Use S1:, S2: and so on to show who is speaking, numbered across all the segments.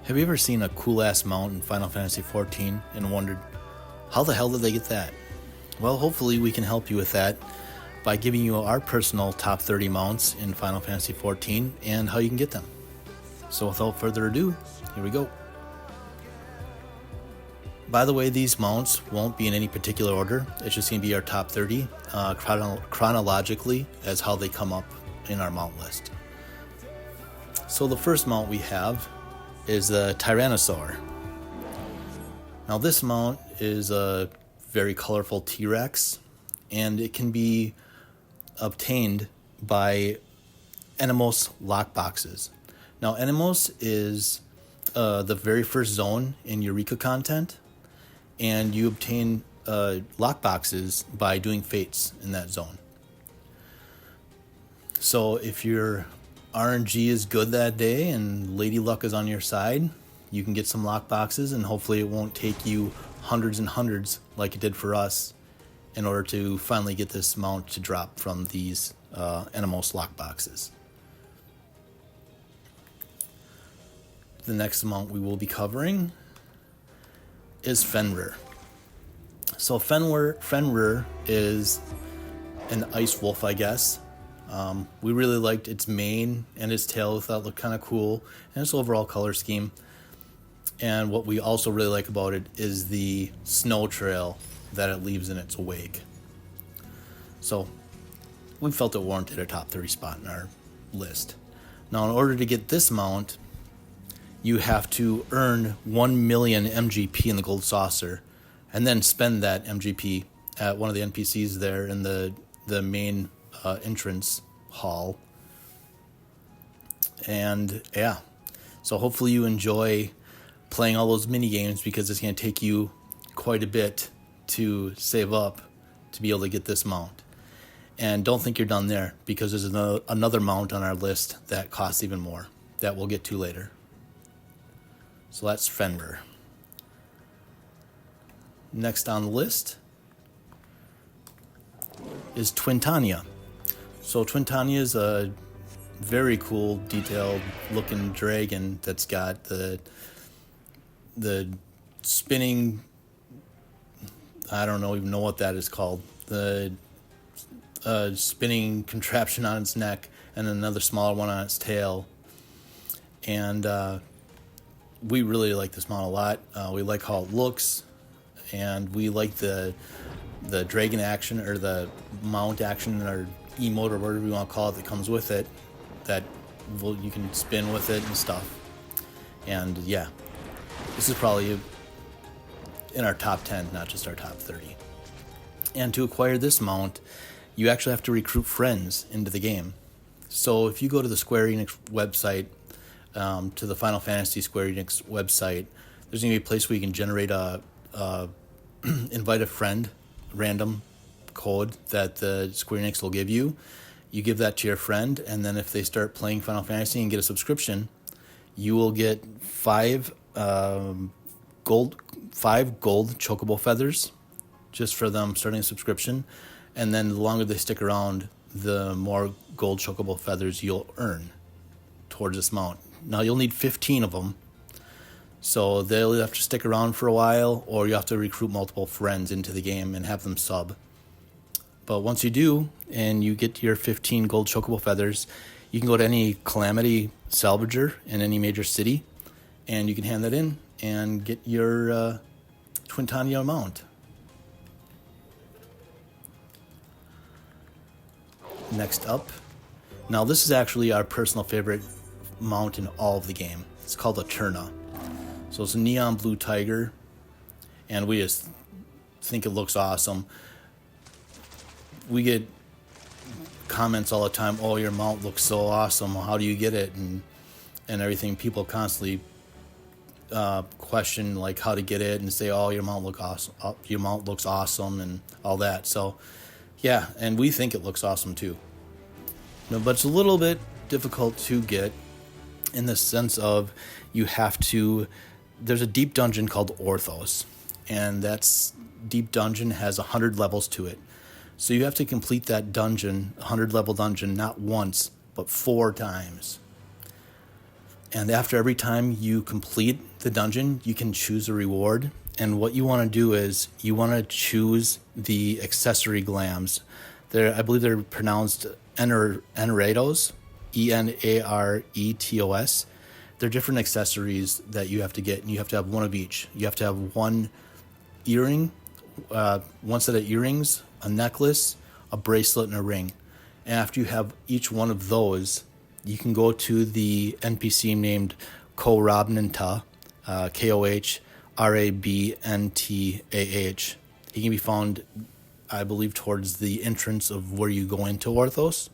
S1: Have you ever seen a cool-ass mount in Final Fantasy XIV and wondered, how the hell did they get that? Well, hopefully we can help you with that by giving you our personal top 30 mounts in Final Fantasy XIV and how you can get them. So without further ado, here we go. By the way, these mounts won't be in any particular order. It's just going to be our top 30 chronologically as how they come up in our mount list. So the first mount we have is the Tyrannosaur. Now this mount is a very colorful T-Rex, and it can be obtained by Enemos lockboxes. Now Enemos is the very first zone in Eureka content, and you obtain lockboxes by doing fates in that zone. So if your RNG is good that day and Lady Luck is on your side, you can get some lockboxes, and hopefully it won't take you hundreds and hundreds like it did for us in order to finally get this mount to drop from these Enemos lockboxes. The next mount we will be covering is Fenrir. So Fenrir is an ice wolf, I guess. We really liked its mane and its tail. We thought it looked kind of cool, and its overall color scheme. And what we also really like about it is the snow trail that it leaves in its wake. So we felt it warranted a top 30 spot in our list. Now, in order to get this mount, you have to earn 1 million MGP in the gold saucer, and then spend that MGP at one of the NPCs there in the main entrance hall. And yeah, so hopefully you enjoy playing all those mini games, because it's going to take you quite a bit to save up to be able to get this mount. And don't think you're done there, because there's another mount on our list that costs even more that we'll get to later. So that's Fenrir. Next on the list is Twintania. So Twintania is a very cool, detailed looking dragon that's got the spinning, I don't even know what that is called, the spinning contraption on its neck, and another smaller one on its tail. And we really like this mount a lot. We like how it looks, and we like the dragon action, or the mount action, or emote, or whatever you want to call it, that comes with it, that you can spin with it and stuff. And yeah, this is probably in our top 10, not just our top 30. And to acquire this mount, you actually have to recruit friends into the game. So if you go to the Square Enix website, to the Final Fantasy Square Enix website, there's going to be a place where you can generate a invite a friend random code that the Square Enix will give you. You give that to your friend, and then if they start playing Final Fantasy and get a subscription, you will get 5 gold chocobo feathers just for them starting a subscription. And then the longer they stick around, the more gold chocobo feathers you'll earn towards this mount. Now you'll need 15 of them, so they'll have to stick around for a while, or you have to recruit multiple friends into the game and have them sub. But once you do, and you get your 15 gold chocobo feathers, you can go to any Calamity salvager in any major city, and you can hand that in and get your Twintania mount. Next up, now this is actually our personal favorite mount in all of the game. It's called Aeturna. So it's a neon blue tiger, and we just think it looks awesome. We get comments all the time, "Oh, your mount looks so awesome. How do you get it?" and everything. People constantly question like how to get it and say, "Oh, your mount looks awesome," and all that. So yeah, and we think it looks awesome too. No, but it's a little bit difficult to get, in the sense of there's a deep dungeon called Orthos, and that's deep dungeon has 100 levels to it. So you have to complete that dungeon, 100 level dungeon, not once, but 4 times. And after every time you complete the dungeon, you can choose a reward. And what you want to do is you want to choose the accessory glams. I believe they're pronounced Eneratos, Enaretos. They're different accessories that you have to get, and you have to have one of each. You have to have one earring, one set of earrings, a necklace, a bracelet, and a ring. And after you have each one of those, you can go to the NPC named Korabnanta, Kohrabntah. He can be found, I believe, towards the entrance of where you go into Orthos.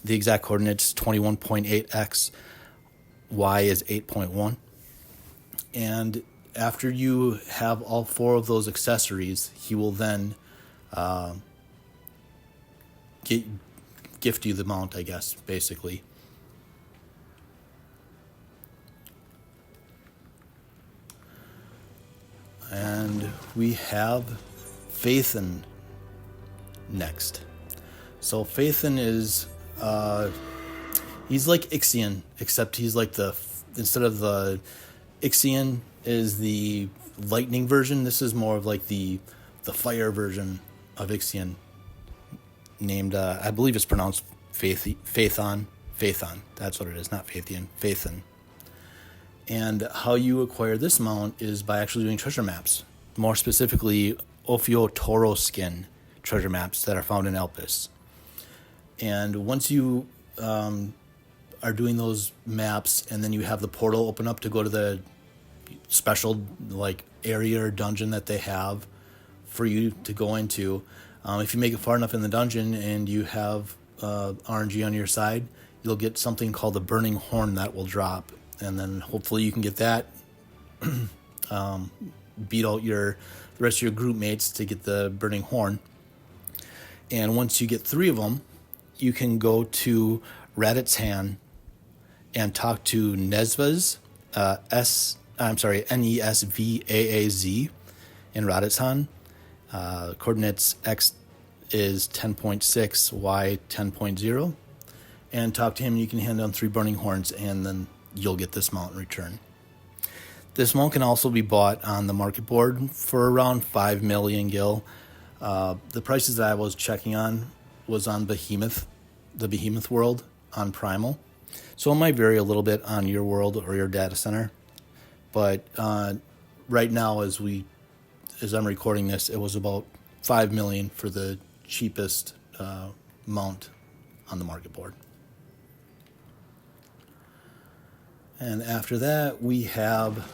S1: The exact coordinates 21.8x, y is 8.1. And after you have all 4 of those accessories, he will then gift you the mount, I guess, basically. And we have Phaethon next. So Phaethon is he's like Ixion, except he's like instead of the Ixion is the lightning version, this is more of like the fire version of Ixion, named I believe it's pronounced Phaethon. That's what it is, not Phaethon. Phaethon. And how you acquire this mount is by actually doing treasure maps, more specifically Ophiotoro skin treasure maps that are found in Elpis. And once you are doing those maps, and then you have the portal open up to go to the special like area or dungeon that they have for you to go into. If you make it far enough in the dungeon and you have RNG on your side, you'll get something called the Burning Horn that will drop, and then hopefully you can get that, beat out the rest of your group mates to get the Burning Horn. And once you get 3 of them, you can go to Radit's Hand and talk to Nesvaz, Nesvaaz in Radit's Hand. Coordinates X is 10.6, Y 10.0. And talk to him, you can hand down 3 Burning Horns, and then you'll get this mount in return. This mount can also be bought on the market board for around 5 million gil. The prices that I was checking on was on the Behemoth world on Primal. So it might vary a little bit on your world or your data center. But right now, as I'm recording this, it was about 5 million for the cheapest mount on the market board. And after that, we have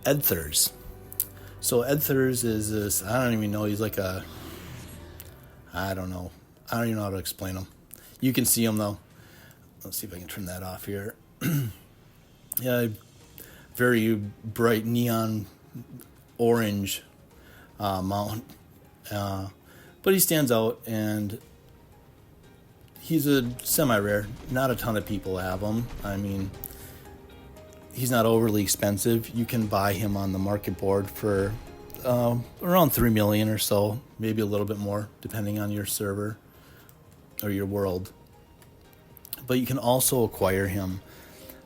S1: Eldthurs. So Eldthurs is this, I don't even know, he's like I don't even know how to explain him. You can see him though. Let's see if I can turn that off here. Yeah, very bright neon orange mount. But he stands out, and he's a semi-rare. Not a ton of people have him. I mean, he's not overly expensive. You can buy him on the market board for around 3 million or so, maybe a little bit more, depending on your server or your world. But you can also acquire him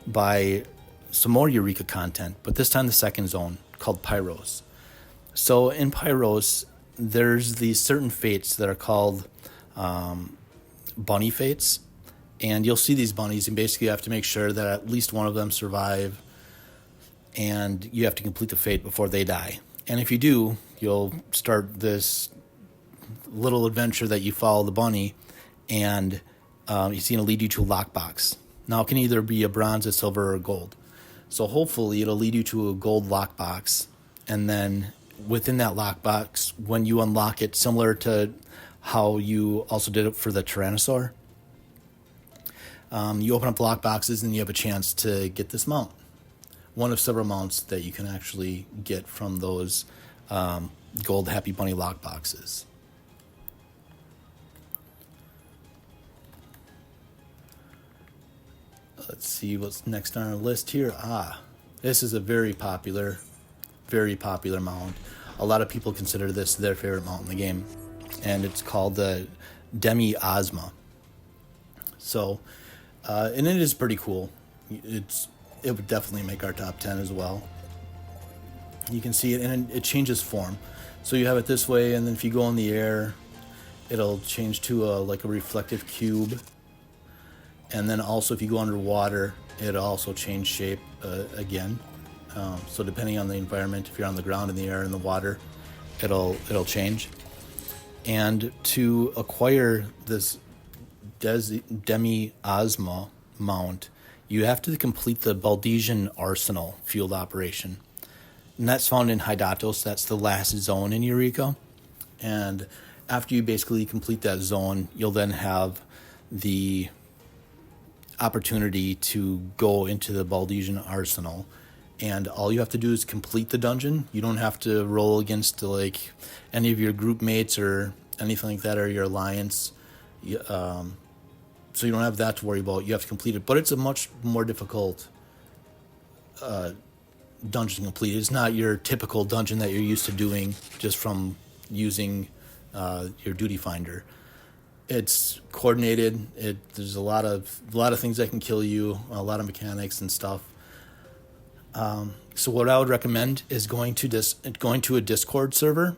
S1: by some more Eureka content, but this time the second zone, called Pyros. So in Pyros, there's these certain fates that are called bunny fates, and you'll see these bunnies, and basically you have to make sure that at least one of them survive, and you have to complete the fate before they die. And if you do, you'll start this little adventure that you follow the bunny, and it's going to lead you to a lockbox. Now it can either be a bronze, a silver, or a gold. So hopefully it'll lead you to a gold lockbox, and then within that lockbox, when you unlock it, similar to how you also did it for the Tyrannosaur, you open up the lockboxes and you have a chance to get this mount. One of several mounts that you can actually get from those gold Happy Bunny lockboxes. Let's see what's next on our list here. This is a very popular mount. A lot of people consider this their favorite mount in the game, and it's called the Demi-Ozma. So, and it is pretty cool. it would definitely make our top 10 as well. You can see it, and it changes form. So you have it this way, and then if you go in the air, it'll change to like a reflective cube. And then also if you go underwater, it'll also change shape again. So depending on the environment, if you're on the ground, in the air, in the water, it'll change. And to acquire this Demi-Ozma mount, you have to complete the Baldesian Arsenal field operation. And that's found in Hydatos. That's the last zone in Eureka. And after you basically complete that zone, you'll then have the opportunity to go into the Baldesian Arsenal. And all you have to do is complete the dungeon. You don't have to roll against like any of your group mates or anything like that, or your alliance. So you don't have that to worry about. You have to complete it. But it's a much more difficult dungeon to complete. It's not your typical dungeon that you're used to doing just from using your duty finder. It's coordinated. There's a lot of things that can kill you, a lot of mechanics and stuff. So what I would recommend is going to a Discord server,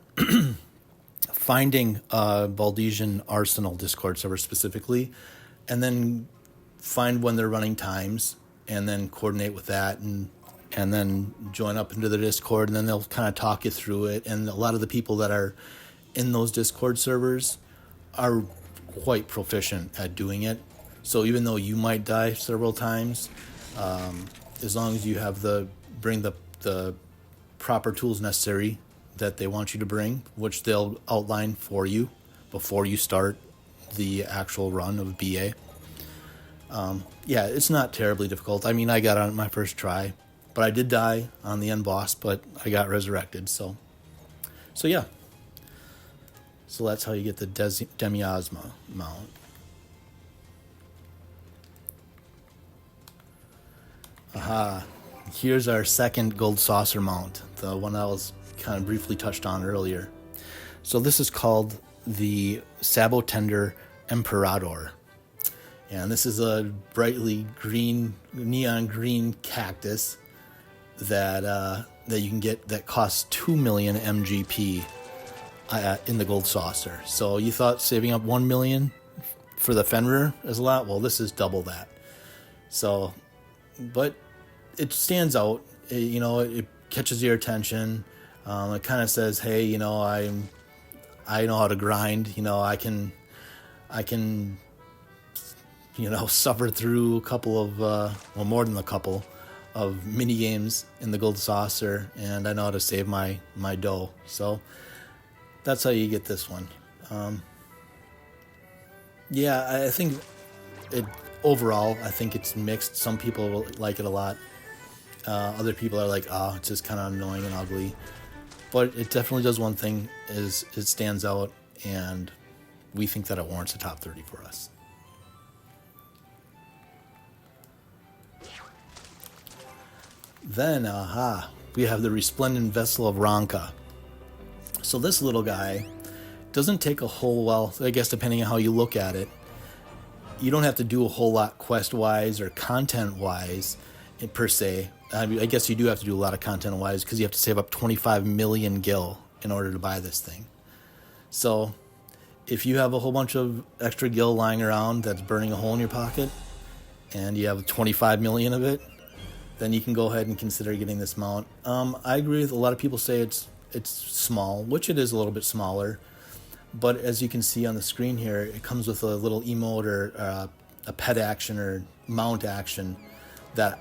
S1: finding a Baldesian Arsenal Discord server specifically, and then find when they're running times, and then coordinate with that, and then join up into the Discord, and then they'll kind of talk you through it. And a lot of the people that are in those Discord servers are quite proficient at doing it. So even though you might die several times, as long as you have bring the proper tools necessary that they want you to bring, which they'll outline for you before you start the actual run of BA. Yeah, it's not terribly difficult. I mean, I got on it my first try, but I did die on the end boss, but I got resurrected. So yeah. So that's how you get the Demi-Ozma mount. Aha. Here's our second gold saucer mount, the one I was kind of briefly touched on earlier. So this is called the Sabotender Emperador. And this is a brightly green, neon green cactus that you can get that costs 2 million MGP in the gold saucer. So you thought saving up 1 million for the Fenrir is a lot? Well, this is double that. So, but it stands out. It catches your attention. It kind of says, hey, I know how to grind. I can suffer through a couple of, more than a couple of mini games in the gold saucer, and I know how to save my dough. So that's how you get this one. Yeah, I think overall, I think it's mixed. Some people like it a lot. Other people are like, it's just kind of annoying and ugly. But it definitely does one thing, is it stands out, and we think that it warrants a top 30 for us. Then, we have the Resplendent Vessel of Ronka. So this little guy doesn't take a whole, well, I guess depending on how you look at it, you don't have to do a whole lot quest-wise or content-wise per se. I guess you do have to do a lot of content-wise because you have to save up 25 million gil in order to buy this thing. So if you have a whole bunch of extra gil lying around that's burning a hole in your pocket, and you have 25 million of it, then you can go ahead and consider getting this mount. I agree with a lot of people say it's small, which it is a little bit smaller. But as you can see on the screen here, it comes with a little emote or a pet action or mount action that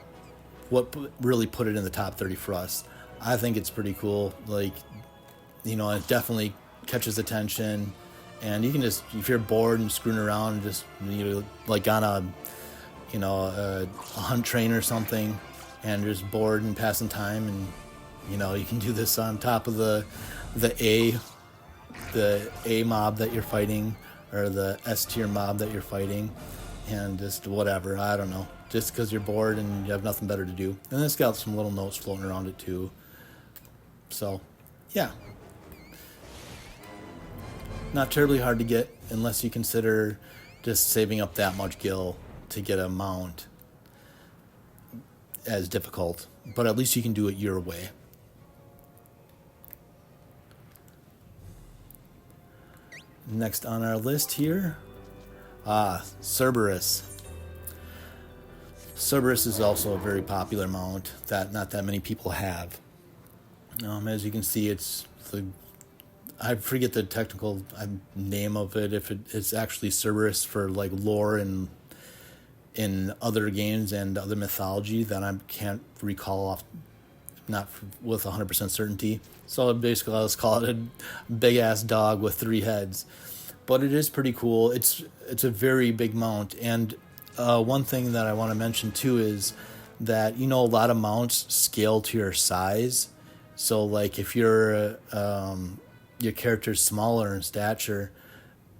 S1: what really put it in the top 30 for us. I think it's pretty cool. Like, it definitely catches attention. And you can just, if you're bored and screwing around and just, like on a hunt train or something, and you're just bored and passing time, and you can do this on top of the A mob that you're fighting, or the S tier mob that you're fighting, and just whatever, I don't know, just because you're bored and you have nothing better to do. And it's got some little notes floating around it too. So yeah, not terribly hard to get unless you consider just saving up that much gil to get a mount. as difficult, but at least you can do it your way. Next on our list here, Cerberus. Cerberus is also a very popular mount that not that many people have. As you can see, I forget the technical name of it, if it's actually Cerberus for like lore and in other games and other mythology that I can't recall not with 100% certainty. So basically, let's call it a big-ass dog with 3 heads. But it is pretty cool. It's a very big mount. And one thing that I want to mention, too, is that, a lot of mounts scale to your size. So, like, if your character's smaller in stature,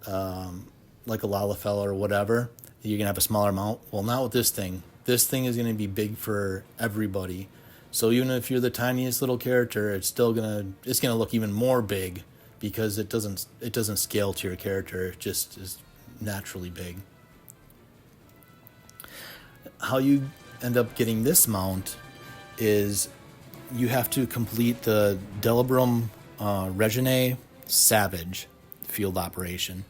S1: like a Lalafell or whatever, you're going to have a smaller mount. Well, not with this thing. This thing is going to be big for everybody. So even if you're the tiniest little character, it's gonna look even more big because it doesn't scale to your character. It just is naturally big. How you end up getting this mount is you have to complete the Delibrum Reginae Savage field operation.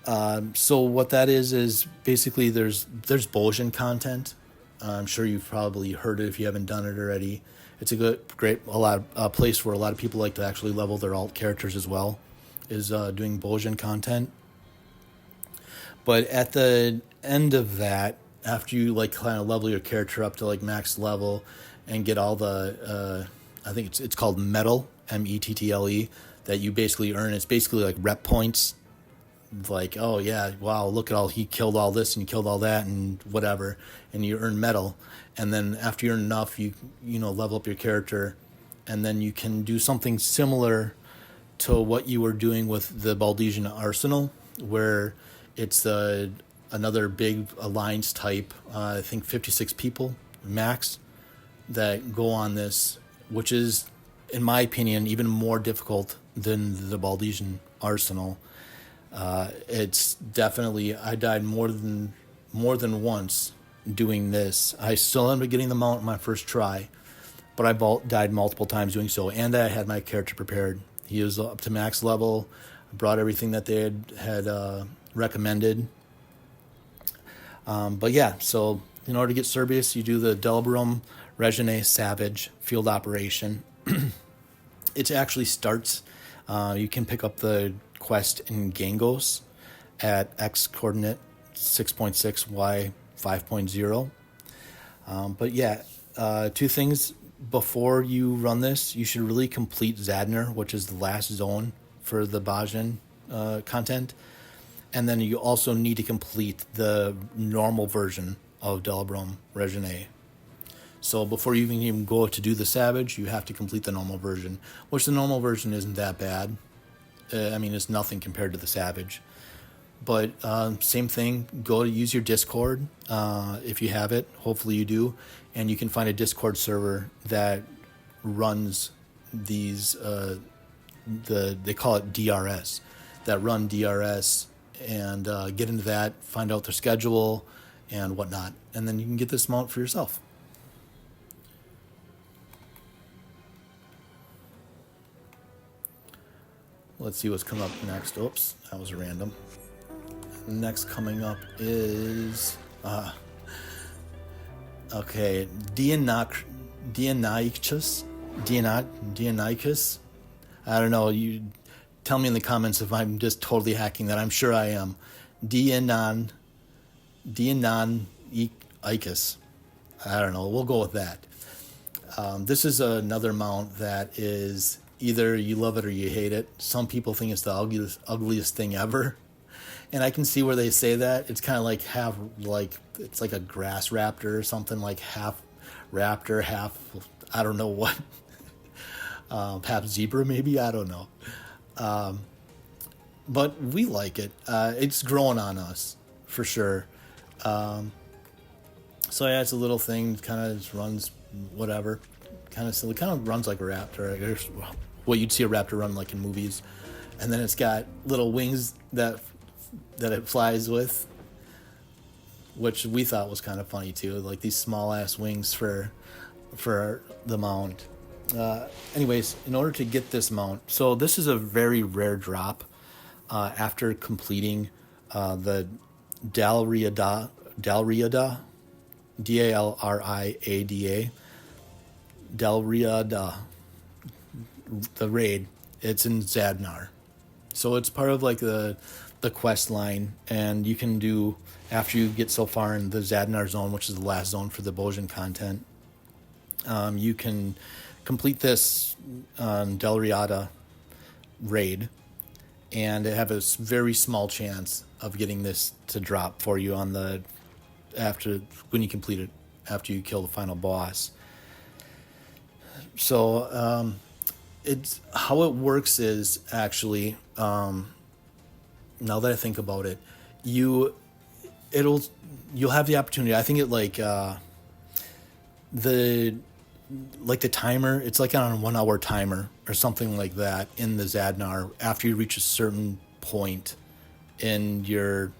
S1: So what that is basically there's Bolgian content. I'm sure you've probably heard it if you haven't done it already. It's a place where a lot of people like to actually level their alt characters as well, is doing Bolgian content. But at the end of that, after you like kind of level your character up to like max level and get all the, I think it's called metal, METTLE, that you basically earn. It's basically like rep points. Like, oh yeah, wow, look at he killed all this and he killed all that and whatever, and you earn metal. And then after you earn enough, you level up your character, and then you can do something similar to what you were doing with the Baldesian Arsenal, where it's another big alliance type, I think 56 people max that go on this, which is, in my opinion, even more difficult than the Baldesian Arsenal. It's definitely, I died more than once doing this. I still ended up getting the mount my first try, but I died multiple times doing so, and I had my character prepared. He was up to max level. I brought everything that they had recommended. But yeah, so in order to get Cerberus, you do the Delibrum Reginae Savage field operation. It actually starts, you can pick up the quest in Gangos at X coordinate 6.6 Y 5.0. But yeah, 2 things before you run this. You should really complete Zadnor, which is the last zone for the Bajan content. And then you also need to complete the normal version of Delibrum Reginae. So before you even go to do the Savage, you have to complete the normal version, which the normal version isn't that bad. It's nothing compared to the Savage. But same thing, go to use your Discord if you have it. Hopefully you do. And you can find a Discord server that runs these, they call it DRS, that run DRS, and get into that, find out their schedule and whatnot. And then you can get this mount for yourself. Let's see what's coming up next. Oops, that was random. Next coming up is Deinonychus. I don't know. You tell me in the comments if I'm just totally hacking that. I'm sure I am. Deinonychus. I don't know. We'll go with that. This is another mount that is either you love it or you hate it. Some people think it's the ugliest thing ever. And I can see where they say that. It's kind of like it's like a grass raptor or something, like half raptor, half, I don't know what. Half zebra maybe, I don't know. But we like it. It's growing on us, for sure. So yeah, it's a little thing, kind of just runs whatever. Kind of silly, kind of runs like a raptor. Here's what you'd see a raptor run like in movies. And then it's got little wings that it flies with. which we thought was kind of funny too, like these small ass wings for the mount. Anyways, in order to get this mount, so this is a very rare drop. After completing the Dalriada, Dalriada, Dalriada, the raid. It's in Zadnar, so it's part of like the quest line, and you can do, after you get so far in the Zadnar zone, which is the last zone for the Bojin content, you can complete this Dalriada raid, and have a very small chance of getting this to drop for you on the when you complete it, after you kill the final boss. So it's how it works is actually, now that I think about it, you'll have the opportunity. I think it the timer, it's like on a 1 hour timer or something like that in the Zadnar. After you reach a certain point in your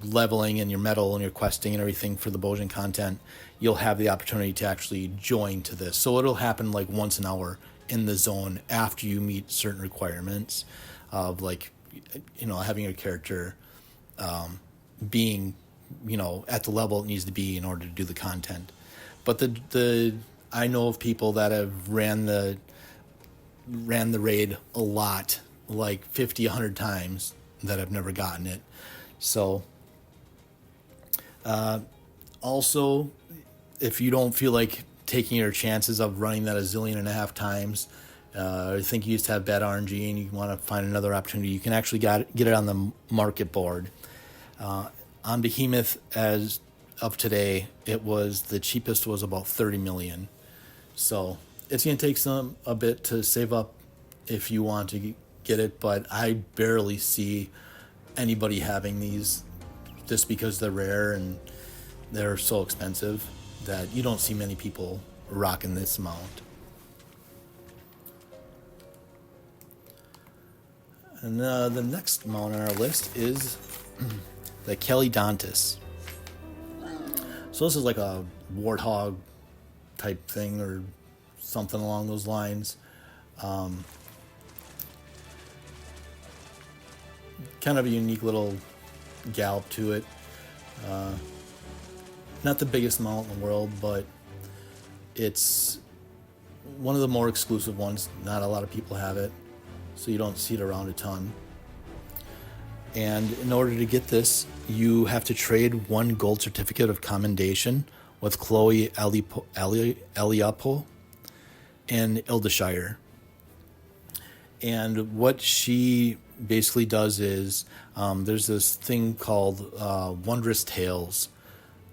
S1: leveling and your metal and your questing and everything for the Bojin content, you'll have the opportunity to actually join to this. So it'll happen like once an hour in the zone after you meet certain requirements of, like, having your character being, at the level it needs to be in order to do the content. But I know of people that have ran the raid a lot, like 50, 100 times, that have never gotten it. So, also, if you don't feel like taking your chances of running that 1.5 times, or think you used to have bad RNG and you want to find another opportunity, you can actually get it on the market board. On Behemoth, as of today, the cheapest was about 30 million. So it's going to take a bit to save up if you want to get it, but I barely see anybody having these, just because they're rare and they're so expensive that you don't see many people rocking this mount. And the next mount on our list is the Calydontis. So this is like a warthog type thing or something along those lines. Kind of a unique little gallop to it. Not the biggest mount in the world, but it's one of the more exclusive ones. Not a lot of people have it, so you don't see it around a ton. And in order to get this, you have to trade 1 gold certificate of commendation with Chloe Eliapo and Ildashire. And what she basically does is, there's this thing called Wondrous Tales,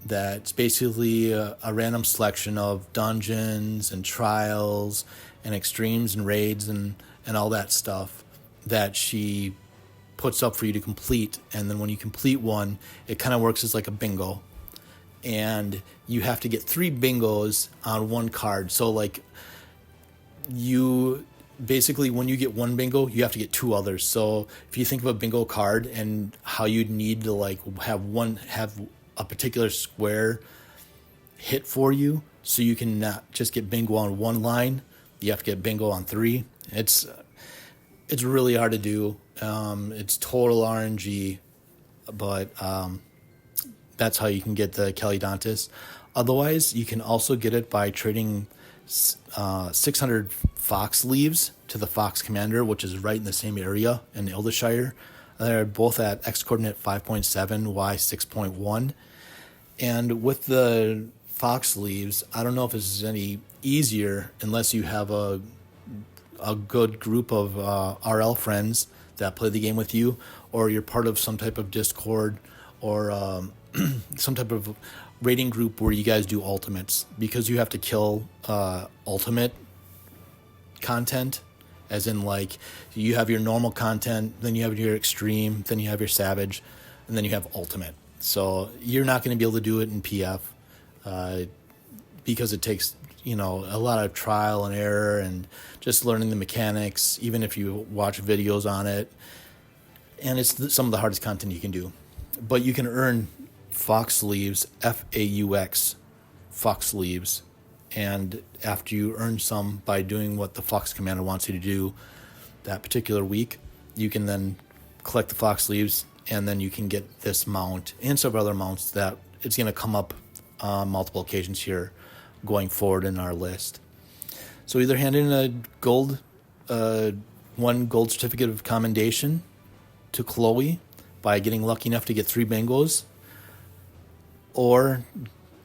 S1: that's basically a random selection of dungeons and trials and extremes and raids and all that stuff that she puts up for you to complete. And then when you complete one, it kind of works as like a bingo, and you have to get 3 bingos on 1 card. So like, you basically, when you get 1 bingo, you have to get 2 others. So if you think of a bingo card and how you'd need to like have a particular square hit for you, so you can not just get bingo on 1 line, you have to get bingo on 3. It's really hard to do. It's total RNG, but that's how you can get the Calydontis. Otherwise, you can also get it by trading 600 fox leaves to the fox commander, which is right in the same area in Ildashire. They're both at X coordinate 5.7, Y 6.1. And with the fox leaves, I don't know if this is any easier unless you have a good group of RL friends that play the game with you, or you're part of some type of Discord or some type of raiding group where you guys do ultimates, because you have to kill ultimate content, as in like you have your normal content, then you have your extreme, then you have your savage, and then you have ultimate. So you're not going to be able to do it in PF because it takes a lot of trial and error and just learning the mechanics, even if you watch videos on it. And it's some of the hardest content you can do. But you can earn fox sleeves, FAUX, fox sleeves. And after you earn some by doing what the fox commander wants you to do that particular week, you can then collect the fox sleeves, and then you can get this mount and several other mounts that it's going to come up on multiple occasions here going forward in our list. So either hand in a one gold certificate of commendation to Chloe by getting lucky enough to get 3 bingos, or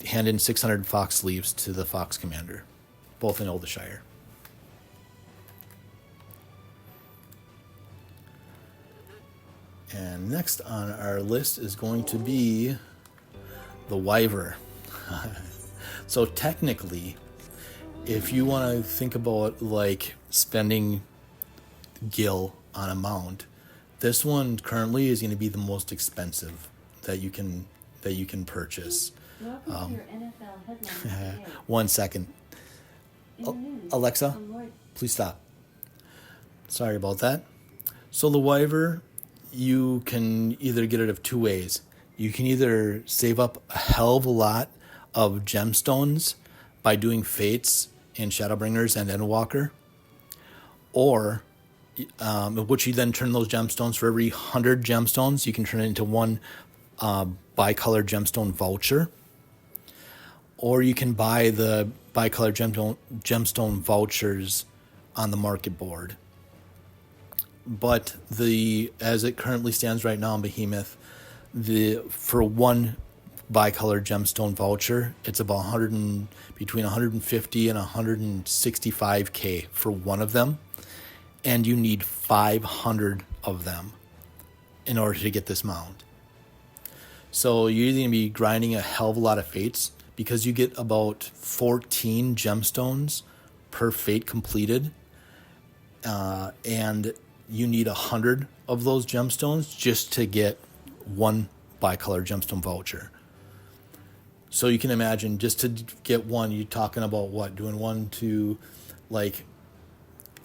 S1: hand in 600 fox sleeves to the fox commander, both in Oldshire. And next on our list is going to be the Wivre. So technically, if you want to think about like spending gil on a mount, this one currently is going to be the most expensive that you can purchase.
S2: Welcome to your NFL headlines today.
S1: 1 second.
S2: In the news,
S1: Alexa,
S2: from Lloyd-
S1: please stop. Sorry about that. So the Wivre, you can either get it of 2 ways. You can either save up a hell of a lot of gemstones by doing fates and Shadowbringers and Endwalker, or which you then turn those gemstones, for every 100 gemstones, you can turn it into 1 bicolor gemstone voucher, or you can buy the bicolor gemstone vouchers on the market board. But as it currently stands right now in Behemoth, for 1 bicolor gemstone voucher, it's about between 150 and 165k for one of them, and you need 500 of them in order to get this mount. So you're either going to be grinding a hell of a lot of fates, because you get about 14 gemstones per fate completed, and you need 100 of those gemstones just to get 1 bicolor gemstone voucher. So you can imagine, just to get 1, you're talking about what, doing 1 to like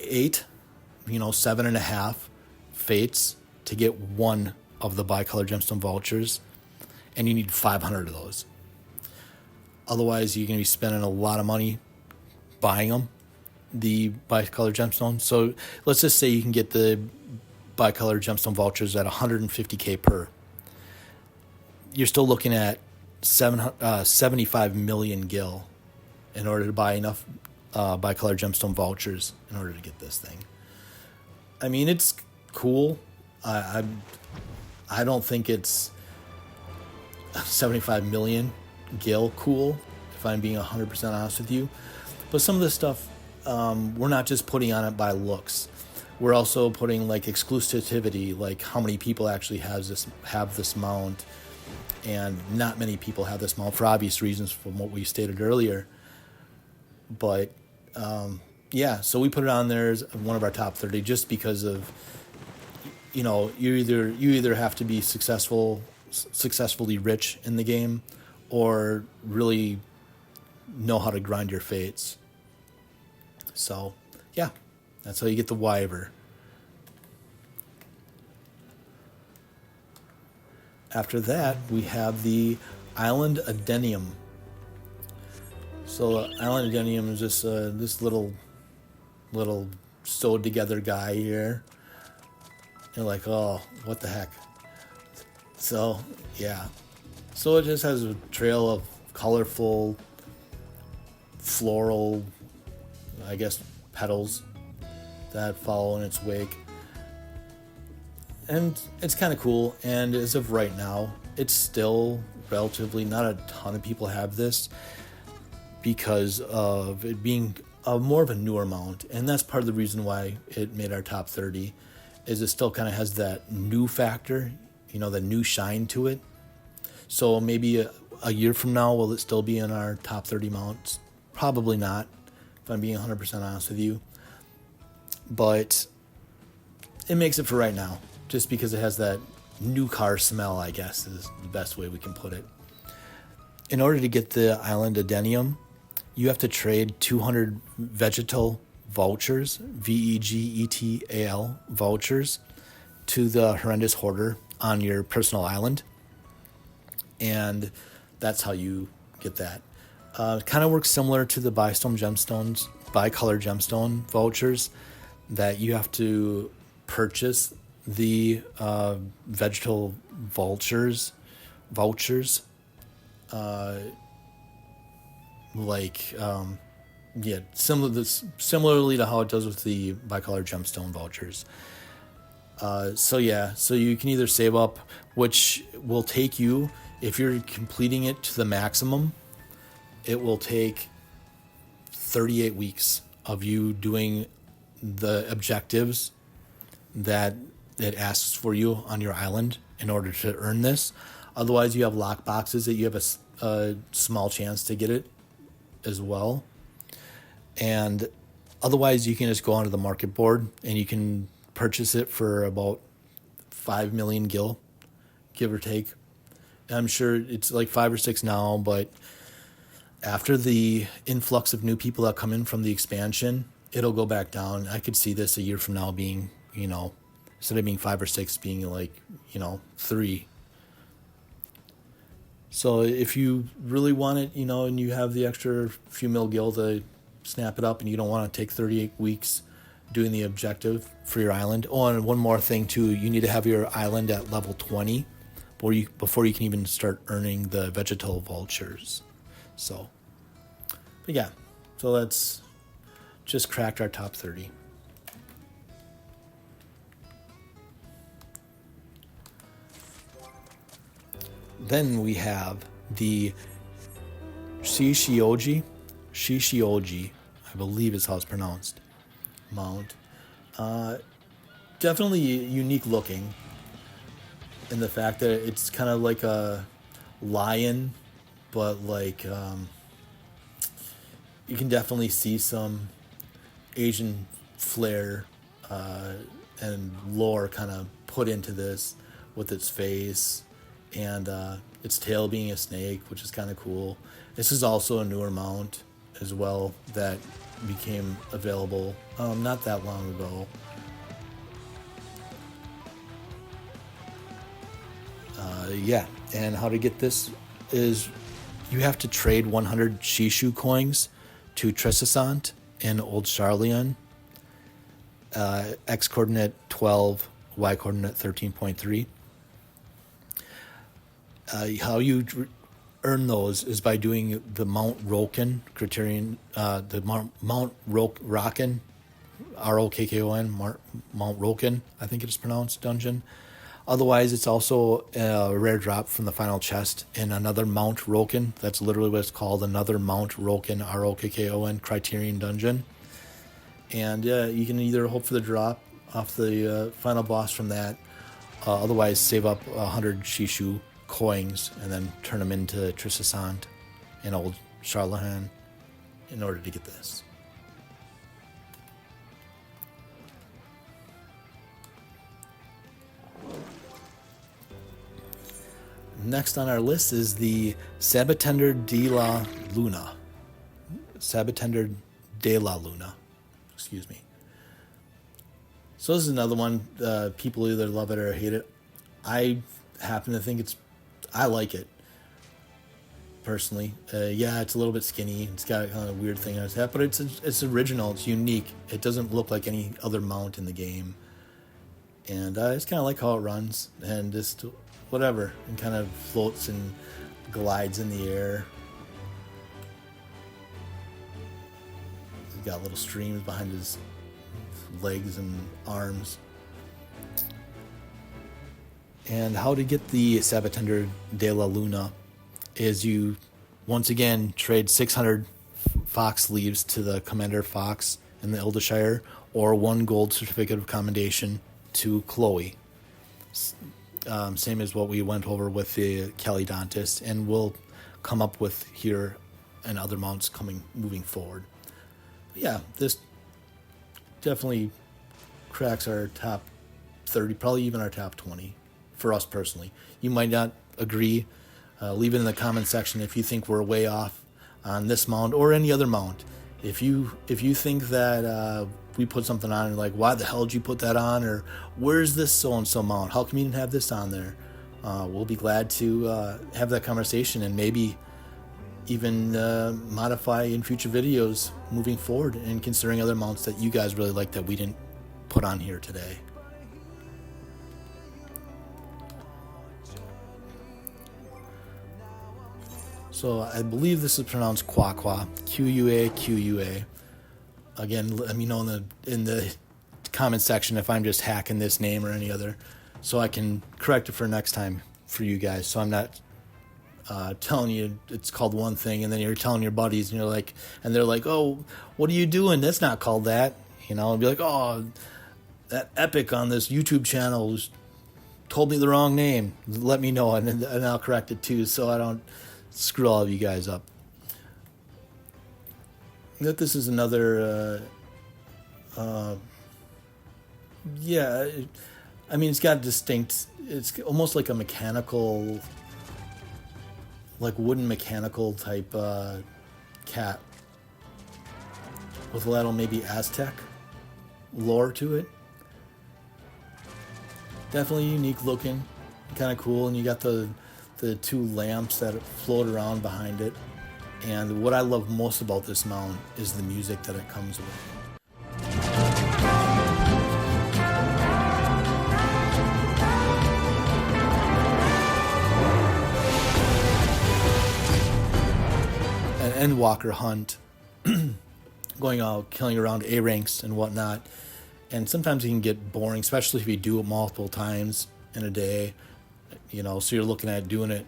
S1: 8, 7.5 fates to get 1 of the bicolor gemstone vouchers, and you need 500 of those. Otherwise, you're going to be spending a lot of money buying them, the bicolor gemstone. So let's just say you can get the bicolor gemstone vouchers at 150k per. You're still looking at 75 million gil in order to buy enough bicolor gemstone vouchers in order to get this thing. I mean, it's cool. I don't think it's 75 million gil cool, if I'm being 100% honest with you. But some of this stuff, we're not just putting on it by looks. We're also putting like exclusivity, like how many people actually have this mount, and not many people have this mount for obvious reasons from what we stated earlier. But yeah, so we put it on there as one of our top 30 just because of, you either have to be successfully rich in the game, or really know how to grind your fates. So yeah, that's how you get the Wivre. After that, we have the Island Adenium. So Island Adenium is just this little sewed together guy here. You're like, oh, what the heck? So yeah, so it just has a trail of colorful, floral, I guess, petals that follow in its wake. And it's kind of cool, and as of right now, it's still relatively, not a ton of people have this because of it being more of a newer mount, and that's part of the reason why it made our top 30, is it still kind of has that new factor, the new shine to it. So maybe a year from now, will it still be in our top 30 mounts? Probably not, if I'm being 100% honest with you. But it makes it for right now, just because it has that new car smell, I guess, is the best way we can put it. In order to get the Island Adenium, you have to trade 200 vegetal vouchers, VEGETAL vouchers, to the Horrendous Hoarder on your personal island. and that's how you get that. Kind of works similar to the bicolor gemstone vouchers, that you have to purchase the vegetal vouchers, similarly to how it does with the bicolor gemstone vouchers. So you can either save up, which will take you, if you're completing it to the maximum, it will take 38 weeks of you doing the objectives that it asks for you on your island in order to earn this. Otherwise, you have lock boxes that you have a small chance to get it as well. And otherwise, you can just go onto the market board and you can purchase it for about 5 million gil, give or take. I'm sure it's like 5 or 6 now, but after the influx of new people that come in from the expansion, it'll go back down. I could see this a year from now being, instead of being 5 or 6, being like, 3. So if you really want it, and you have the extra few mil gil to snap it up, and you don't want to take 38 weeks doing the objective for your island. Oh, and one more thing too, you need to have your island at level 20 before you can even start earning the vegetal vultures. So that's just cracked our top 30. Then we have the Shishioji, I believe is how it's pronounced, mount. Definitely unique looking in the fact that it's kind of like a lion, but like you can definitely see some Asian flair and lore kind of put into this with its face and its tail being a snake, which is kind of cool. This is also a newer mount as well that became available not that long ago. And how to get this is you have to trade 100 Shishu coins to Trisasant in Old Charleon, X coordinate 12, Y coordinate 13.3. How you earn those is by doing the Mount Roken criterion, the Mount Roken, R-O-K-K-O-N, Mount Roken, I think it is pronounced, dungeon. Otherwise, it's also a rare drop from the final chest in another Mount Roken. That's literally what it's called, another Mount Roken, R-O-K-K-O-N, criterion dungeon. And you can either hope for the drop off the final boss from that, otherwise save up 100 Shishu coins and then turn them into Trisasant in Old Charlehan in order to get this. Next on our list is the Sabotender De La Luna. Sabotender De La Luna. Excuse me. So this is another one. People either love it or hate it. I happen to think I like it. Personally. It's a little bit skinny. It's got a kind of weird thing on its head, but it's original. It's unique. It doesn't look like any other mount in the game. And I just kind of like how it runs. And just whatever, and kind of floats and glides in the air. He's got little streams behind his legs and arms. And how to get the Sabotender De La Luna is you once again trade 600 fox leaves to the Commander Fox in the Eldthurs, or 1 gold certificate of commendation to Chloe. Same as what we went over with the Calydontis, and we'll come up with here and other mounts moving forward. But this definitely cracks our top 30, probably even our top 20 for us personally. You might not agree. Leave it in the comment section if you think we're way off on this mount or any other mount. If you think that we put something on and like, why the hell did you put that on, or where's this so-and-so mount, how come you didn't have this on there, we'll be glad to have that conversation and maybe even modify in future videos moving forward and considering other mounts that you guys really like that we didn't put on here today. So I believe this is pronounced Quaqua, Q-U-A, Q-U-A. Again, let me know in the comment section if I'm just hacking this name or any other, so I can correct it for next time for you guys. So I'm not telling you it's called one thing and then you're telling your buddies and they're like, oh, what are you doing? That's not called that. And be like, oh, that Epic on this YouTube channel told me the wrong name. Let me know and I'll correct it too, so I don't screw all of you guys up. That this is another, it's got distinct, it's almost like a mechanical, like wooden mechanical type cat with a little maybe Aztec lore to it. Definitely unique looking, kind of cool, and you got the two lamps that float around behind it. And what I love most about this mount is the music that it comes with. An Endwalker hunt, going out, killing around A ranks and whatnot. And sometimes it can get boring, especially if you do it multiple times in a day. So you're looking at doing it,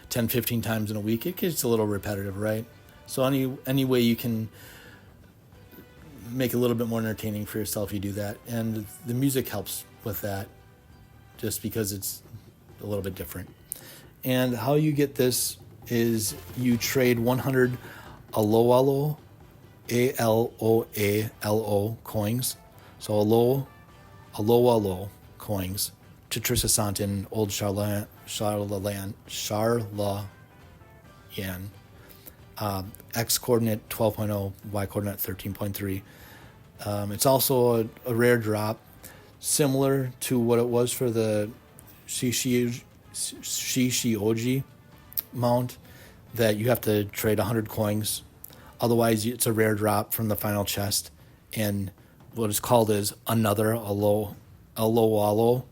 S1: 10, 15 times in a week. It gets a little repetitive, right? So any way you can make it a little bit more entertaining for yourself, you do that. And the music helps with that, just because it's a little bit different. And how you get this is you trade 100 Aloalo, A-L-O-A-L-O coins. So Aloalo coins to Trisasant in Old Charlayan, X coordinate 12.0, Y coordinate 13.3. It's also a rare drop, similar to what it was for the Shishioji mount, that you have to trade 100 coins. Otherwise, it's a rare drop from the final chest, and what is called is another Aloalo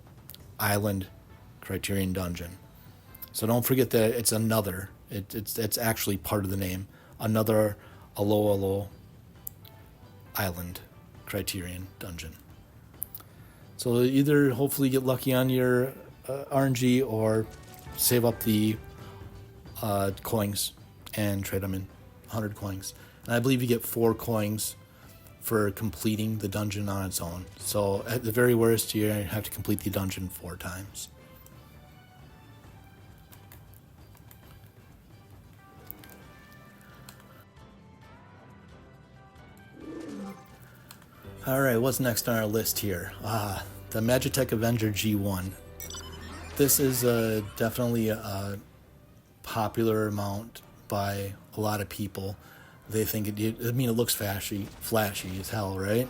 S1: Island Criterion Dungeon. So don't forget that it's another. It's actually part of the name. Another Aloalo Island Criterion Dungeon. So either hopefully get lucky on your RNG or save up the coins and trade them in 100 coins. And I believe you get 4 coins for completing the dungeon on its own. So at the very worst, you have to complete the dungeon 4 times. Alright, what's next on our list here? The Magitek Avenger G1. This is definitely a popular mount by a lot of people. They think it looks flashy as hell, right?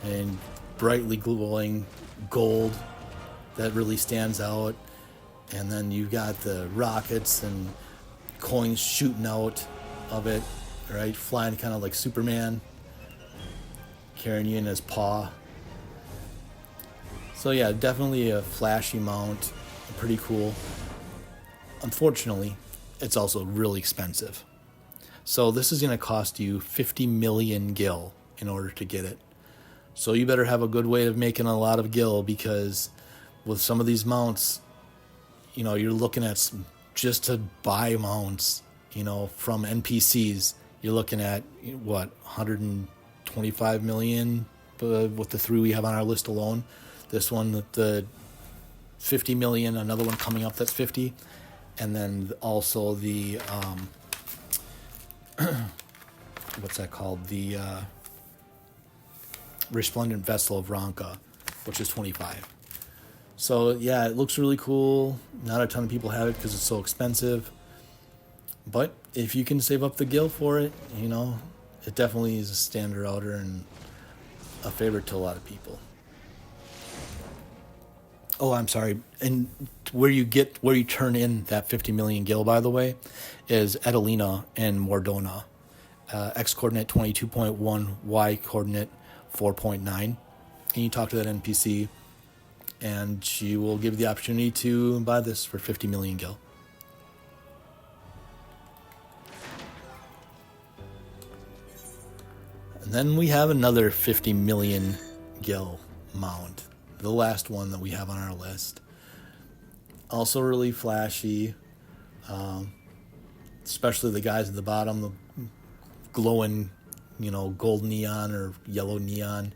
S1: And brightly glowing gold that really stands out. And then you've got the rockets and coins shooting out of it, right? Flying kind of like Superman, carrying you in his paw. So yeah, definitely a flashy mount, pretty cool. Unfortunately, it's also really expensive. So this is going to cost you 50 million gil in order to get it. So you better have a good way of making a lot of gil, because with some of these mounts, you're looking at just to buy mounts, from NPCs, you're looking at 125 million with the 3 we have on our list alone. This one, the 50 million, another one coming up that's 50. And then also the what's that called? The Resplendent Vessel of Ronka, which is 25. So yeah, it looks really cool. Not a ton of people have it because it's so expensive. But if you can save up the gil for it, it definitely is a standard outer and a favorite to a lot of people. Oh, I'm sorry. And where you turn in that 50 million gil, by the way, is Adelina and Mordona. X coordinate 22.1, Y coordinate 4.9. And you talk to that NPC, and she will give you the opportunity to buy this for 50 million gil. And then we have another 50 million gil mount. The last one that we have on our list. Also really flashy. Especially the guys at the bottom, the glowing, gold neon or yellow neon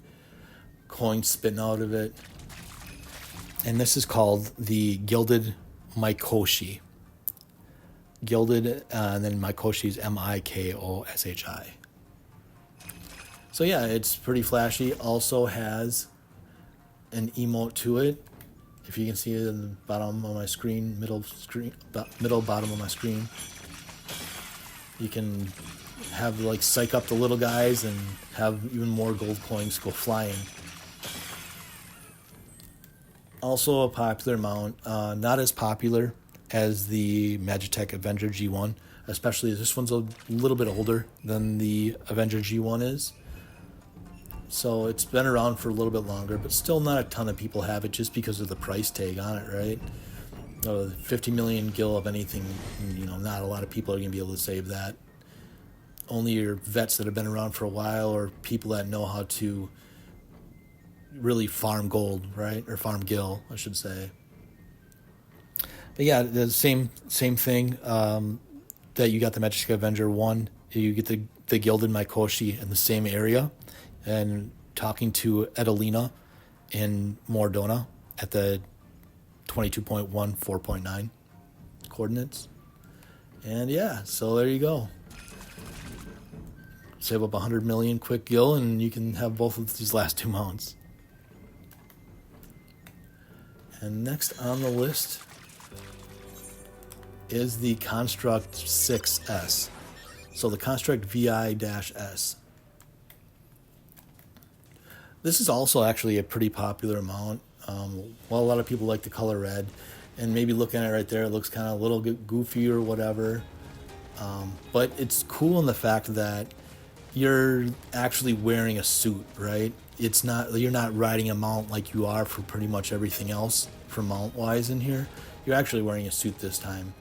S1: coins spitting out of it. And this is called the Gilded Mikoshi. Gilded, and then Mikoshi is Mikoshi. So yeah, it's pretty flashy. Also has an emote to it. If you can see it in the bottom of my screen, middle bottom of my screen, you can have psych up the little guys and have even more gold coins go flying. Also a popular mount, not as popular as the Magitek Avenger G1, especially this one's a little bit older than the Avenger G1 is. So it's been around for a little bit longer, but still not a ton of people have it just because of the price tag on it, right? 50 million gil of anything, not a lot of people are going to be able to save that. Only your vets that have been around for a while or people that know how to really farm gold, right? Or farm gil, I should say. But yeah, the same thing that you got the Magitek Avenger 1. You get the Gilded Mikoshi in the same area. And talking to Adelina in Mordona at the 22.1, 4.9 coordinates. And yeah, so there you go. Save up 100 million quick gil, and you can have both of these last two mounts. And next on the list is the Construct 6S. So the Construct VI-S. This is also actually a pretty popular mount. A lot of people like the color red, and maybe looking at it right there, it looks kind of a little bit goofy or whatever. But it's cool in the fact that you're actually wearing a suit, right? You're not riding a mount like you are for pretty much everything else for mount wise in here. You're actually wearing a suit this time,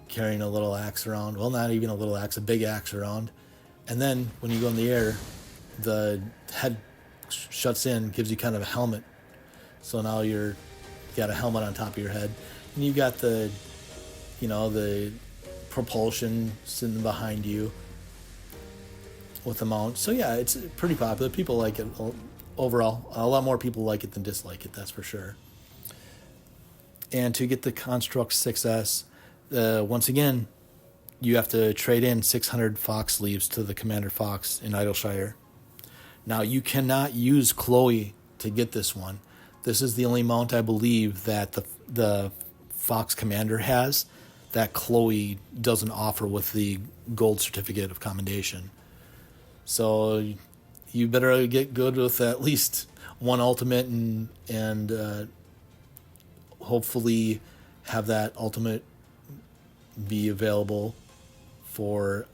S1: carrying a little axe around. Well, not even a little axe, a big axe around. And then when you go in the air, the head shuts in, gives you kind of a helmet. So now you got a helmet on top of your head, and you got the propulsion sitting behind you with the mount. So yeah, it's pretty popular. People like it overall. A lot more people like it than dislike it, that's for sure. And to get the Construct 6S, once again, you have to trade in 600 fox leaves to the Commander Fox in Idleshire. Now, you cannot use Chloe to get this one. This is the only mount, I believe, that the Fox Commander has that Chloe doesn't offer with the gold certificate of commendation. So you better get good with at least one ultimate and hopefully have that ultimate be available for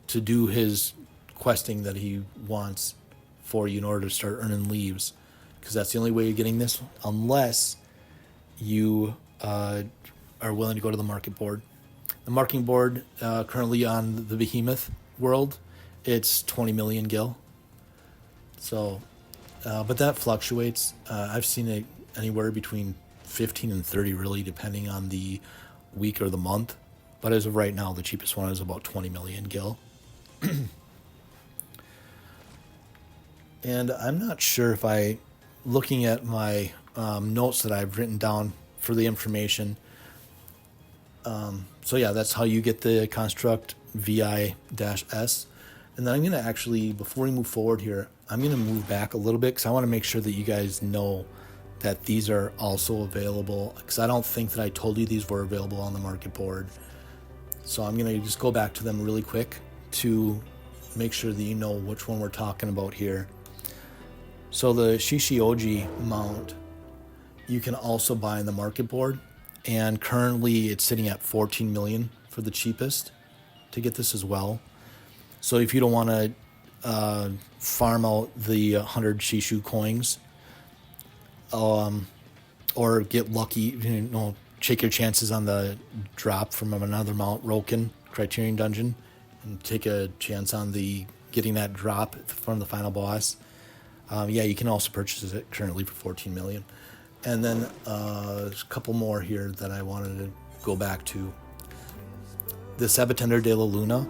S1: to do his questing that he wants for you in order to start earning leaves, because that's the only way you're getting this, unless you are willing to go to the market board. The marketing board currently on the Behemoth world, it's 20 million gil. So, but that fluctuates. I've seen it anywhere between 15 and 30, really, depending on the week or the month. But as of right now, the cheapest one is about 20 million gil. And I'm not sure if looking at my notes that I've written down for the information. So yeah, that's how you get the Construct VI-S. And then I'm going to actually, before we move forward here, I'm going to move back a little bit because I want to make sure that you guys know that these are also available, because I don't think that I told you these were available on the market board. So I'm going to just go back to them really quick to make sure that you know which one we're talking about here. So the Shishioji mount you can also buy in the market board, and currently it's sitting at 14 million for the cheapest to get this as well. So if you don't want to farm out the 100 Shishu coins, or get lucky, take your chances on the drop from another Mount Roken Criterion dungeon, and take a chance on the getting that drop from the final boss. You can also purchase it currently for 14 million. And then there's a couple more here that I wanted to go back to. The Sabotender De La Luna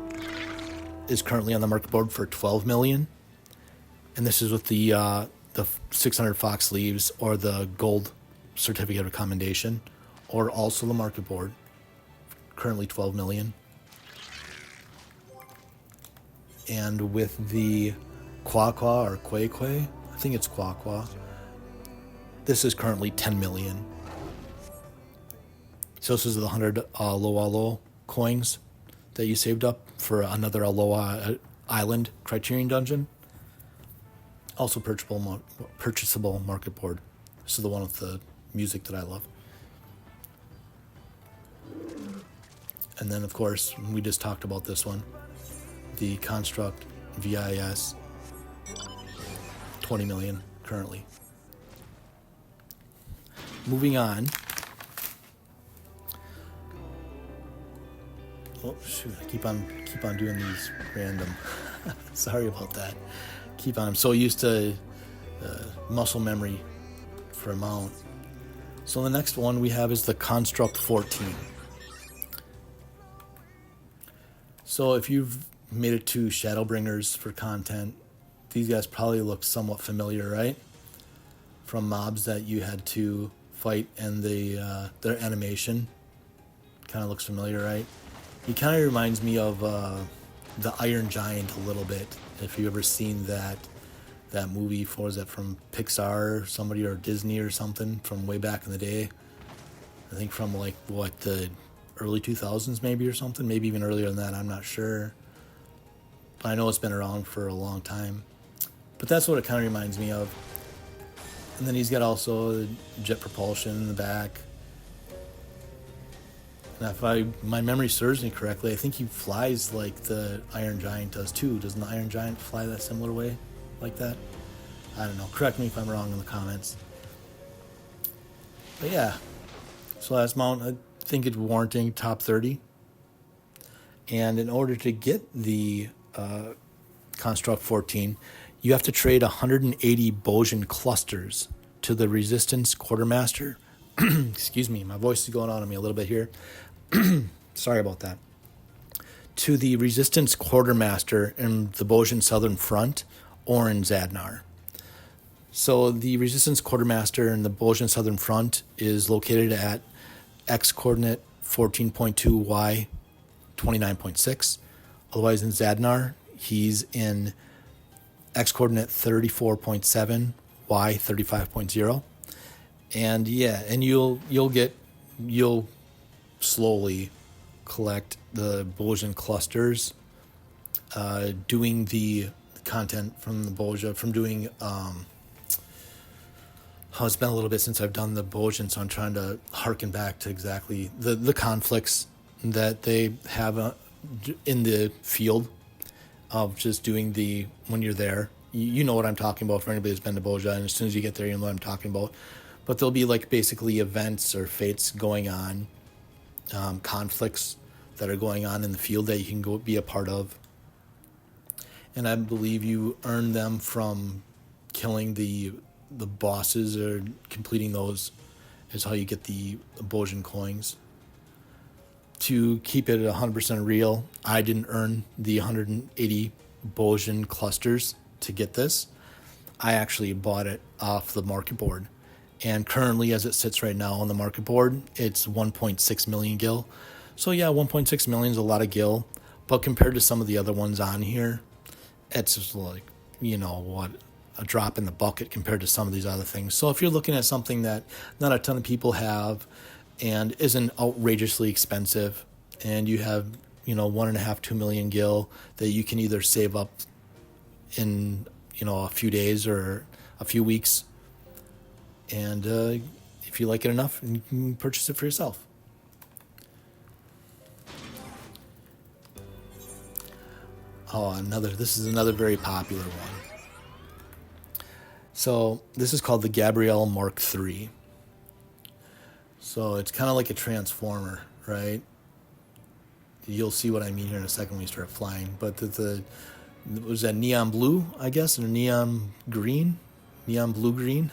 S1: is currently on the market board for 12 million, and this is with the 600 fox leaves or the gold certificate of commendation, or also the market board, currently 12 million. And with the Quaqua or Quaqua, I think it's Quaqua, this is currently 10 million. So this is the 100 Aloha coins that you saved up for another Aloha Island Criterion dungeon. Also purchasable market board. This is the one with the music that I love. And then, of course, we just talked about this one. The Construct VIS, 20 million currently. Moving on. Oh shoot! I keep on doing these random. Sorry about that. I'm so used to muscle memory for a mount. So the next one we have is the Construct 14. So if you've made it to Shadowbringers for content, these guys probably look somewhat familiar, right? From mobs that you had to fight, and their animation kind of looks familiar, right? He kind of reminds me of the Iron Giant a little bit. If you've ever seen that movie, was that from Pixar or somebody, or Disney or something from way back in the day? I think from the early 2000s maybe, or something, maybe even earlier than that, I'm not sure. But I know it's been around for a long time. But that's what it kind of reminds me of. And then he's got also jet propulsion in the back. And if my memory serves me correctly, I think he flies like the Iron Giant does too. Doesn't the Iron Giant fly that similar way like that? I don't know. Correct me if I'm wrong in the comments. But yeah. So last mount, I think it's warranting top 30. And in order to get the Construct 14, you have to trade 180 Bojin clusters to the Resistance Quartermaster. Excuse me, my voice is going on me a little bit here. Sorry about that. To the Resistance Quartermaster in the Bojin Southern Front or in Zadnar. So the Resistance Quartermaster in the Bojin Southern Front is located at X coordinate 14.2 Y 29.6. Otherwise in Zadnar, he's in X coordinate 34.7 Y 35.0. And yeah, and you'll slowly collect the Bojin clusters, doing the content from the Boja, from doing, it's been a little bit since I've done the Bojin, so I'm trying to harken back to exactly the conflicts that they have in the field of just doing when you're there. You know what I'm talking about for anybody who's been to Boja, and as soon as you get there, you know what I'm talking about. But there'll be basically events or fates going on, conflicts that are going on in the field that you can go be a part of. And I believe you earn them from killing the bosses or completing those is how you get the Bojin coins. To keep it 100% real, I didn't earn the 180 Bojin clusters to get this. I actually bought it off the market board. And currently, as it sits right now on the market board, it's 1.6 million gil. So yeah, 1.6 million is a lot of gil. But compared to some of the other ones on here, it's just a drop in the bucket compared to some of these other things. So if you're looking at something that not a ton of people have and isn't outrageously expensive, and you have 1.5, 2 million gil that you can either save up in a few days or a few weeks, and if you like it enough, you can purchase it for yourself. Oh, this is another very popular one. So this is called the Gabriel Mark III. So it's kind of like a transformer, right? You'll see what I mean here in a second when we start flying. But was that neon blue, I guess, or neon green? Neon blue-green?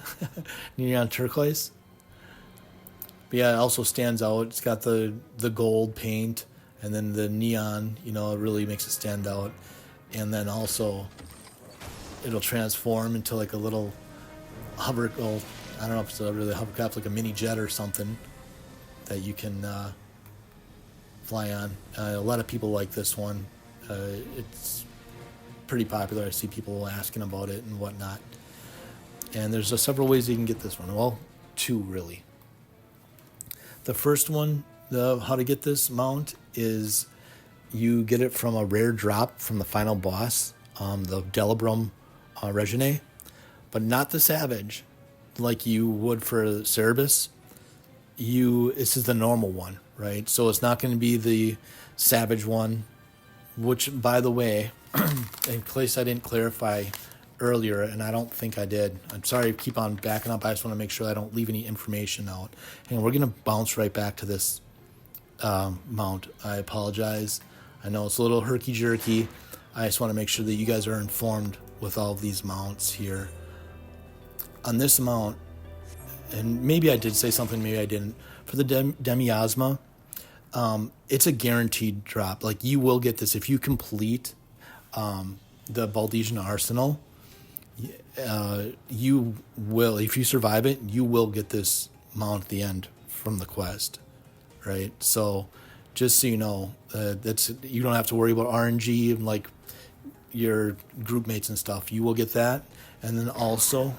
S1: Neon turquoise? But yeah, it also stands out. It's got the gold paint, and then the neon, it really makes it stand out. And then also, it'll transform into like a little hover, well, I don't know if it's a really hovercraft, like a mini jet or something that you can fly on. A lot of people like this one. It's pretty popular. I see people asking about it and whatnot. And there's several ways you can get this one. Well, two really. The first one, how to get this mount is you get it from a rare drop from the final boss, the Delabrum Regine, but not the Savage, like you would for Cerberus. This is the normal one, right? So it's not going to be the Savage one, which, by the way, in case I didn't clarify earlier, and I don't think I did. I'm sorry to keep on backing up. I just want to make sure I don't leave any information out. And we're going to bounce right back to this mount. I apologize. I know it's a little herky-jerky. I just want to make sure that you guys are informed with all of these mounts here. On this mount, and maybe I did say something, maybe I didn't. For the Demi-Ozma, it's a guaranteed drop. Like, you will get this if you complete the Baldesian Arsenal. You will, if you survive it, you will get this mount at the end from the quest, right? So, just so you know, you don't have to worry about RNG and like your group mates and stuff. You will get that, and then also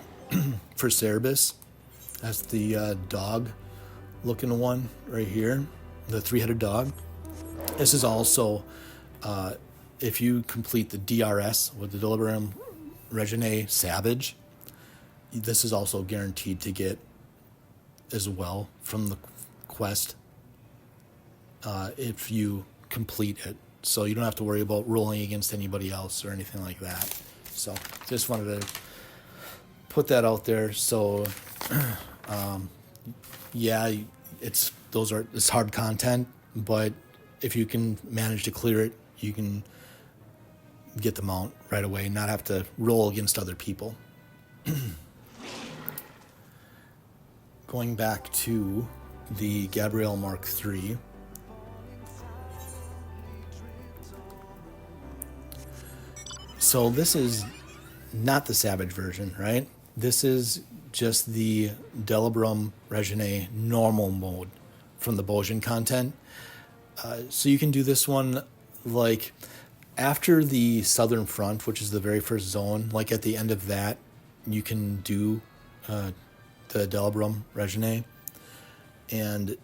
S1: for Cerberus, that's the dog-looking one right here, the three-headed dog. This is also if you complete the DRS with the Delibram Regine Savage, this is also guaranteed to get as well from the quest if you complete it. So you don't have to worry about rolling against anybody else or anything like that. So just wanted to put that out there. So yeah, it's hard content, but if you can manage to clear it, you can get the mount right away, not have to roll against other people. Going back to the Gabriel Mark III. So this is not the Savage version, right? This is just the Delibram Regine normal mode from the Bojin content. So you can do this one like after the Southern Front, which is the very first zone, like at the end of that, you can do the Delibram Regine. And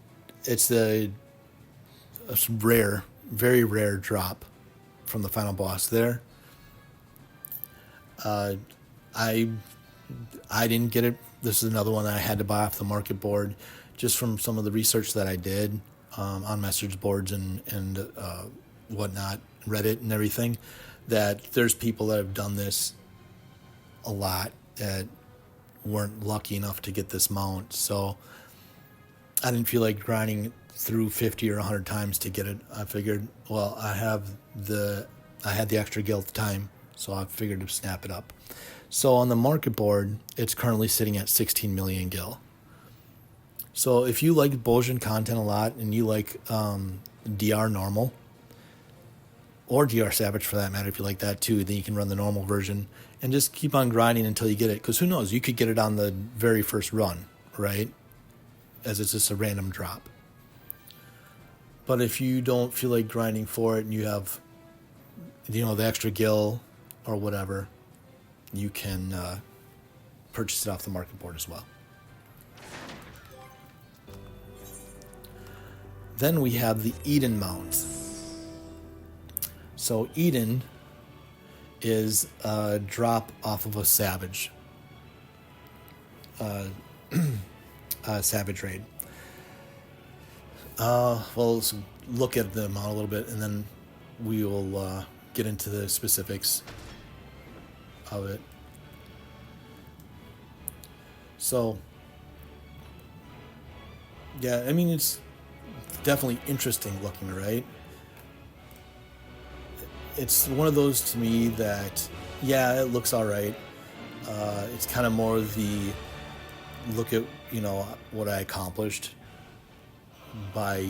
S1: it's a rare, very rare drop from the final boss there. I didn't get it. This is another one that I had to buy off the market board just from some of the research that I did on message boards and whatnot, Reddit and everything, that there's people that have done this a lot that weren't lucky enough to get this mount. So I didn't feel like grinding through 50 or 100 times to get it. I figured, well, I had the extra guild time, so I figured to snap it up. So on the market board, it's currently sitting at 16 million gil. So if you like Bojin content a lot and you like DR normal, or DR Savage for that matter, if you like that too, then you can run the normal version and just keep on grinding until you get it. Because who knows, you could get it on the very first run, right? As it's just a random drop. But if you don't feel like grinding for it and you have, the extra gil or whatever, you can purchase it off the market board as well. Then we have the Eden mount. So Eden is a drop off of a Savage. Savage Raid. Well, let's look at them out a little bit, and then we will get into the specifics of it. So, yeah, I mean, it's definitely interesting looking, right? It's one of those to me that, yeah, it looks all right. It's kind of more the look at, what I accomplished by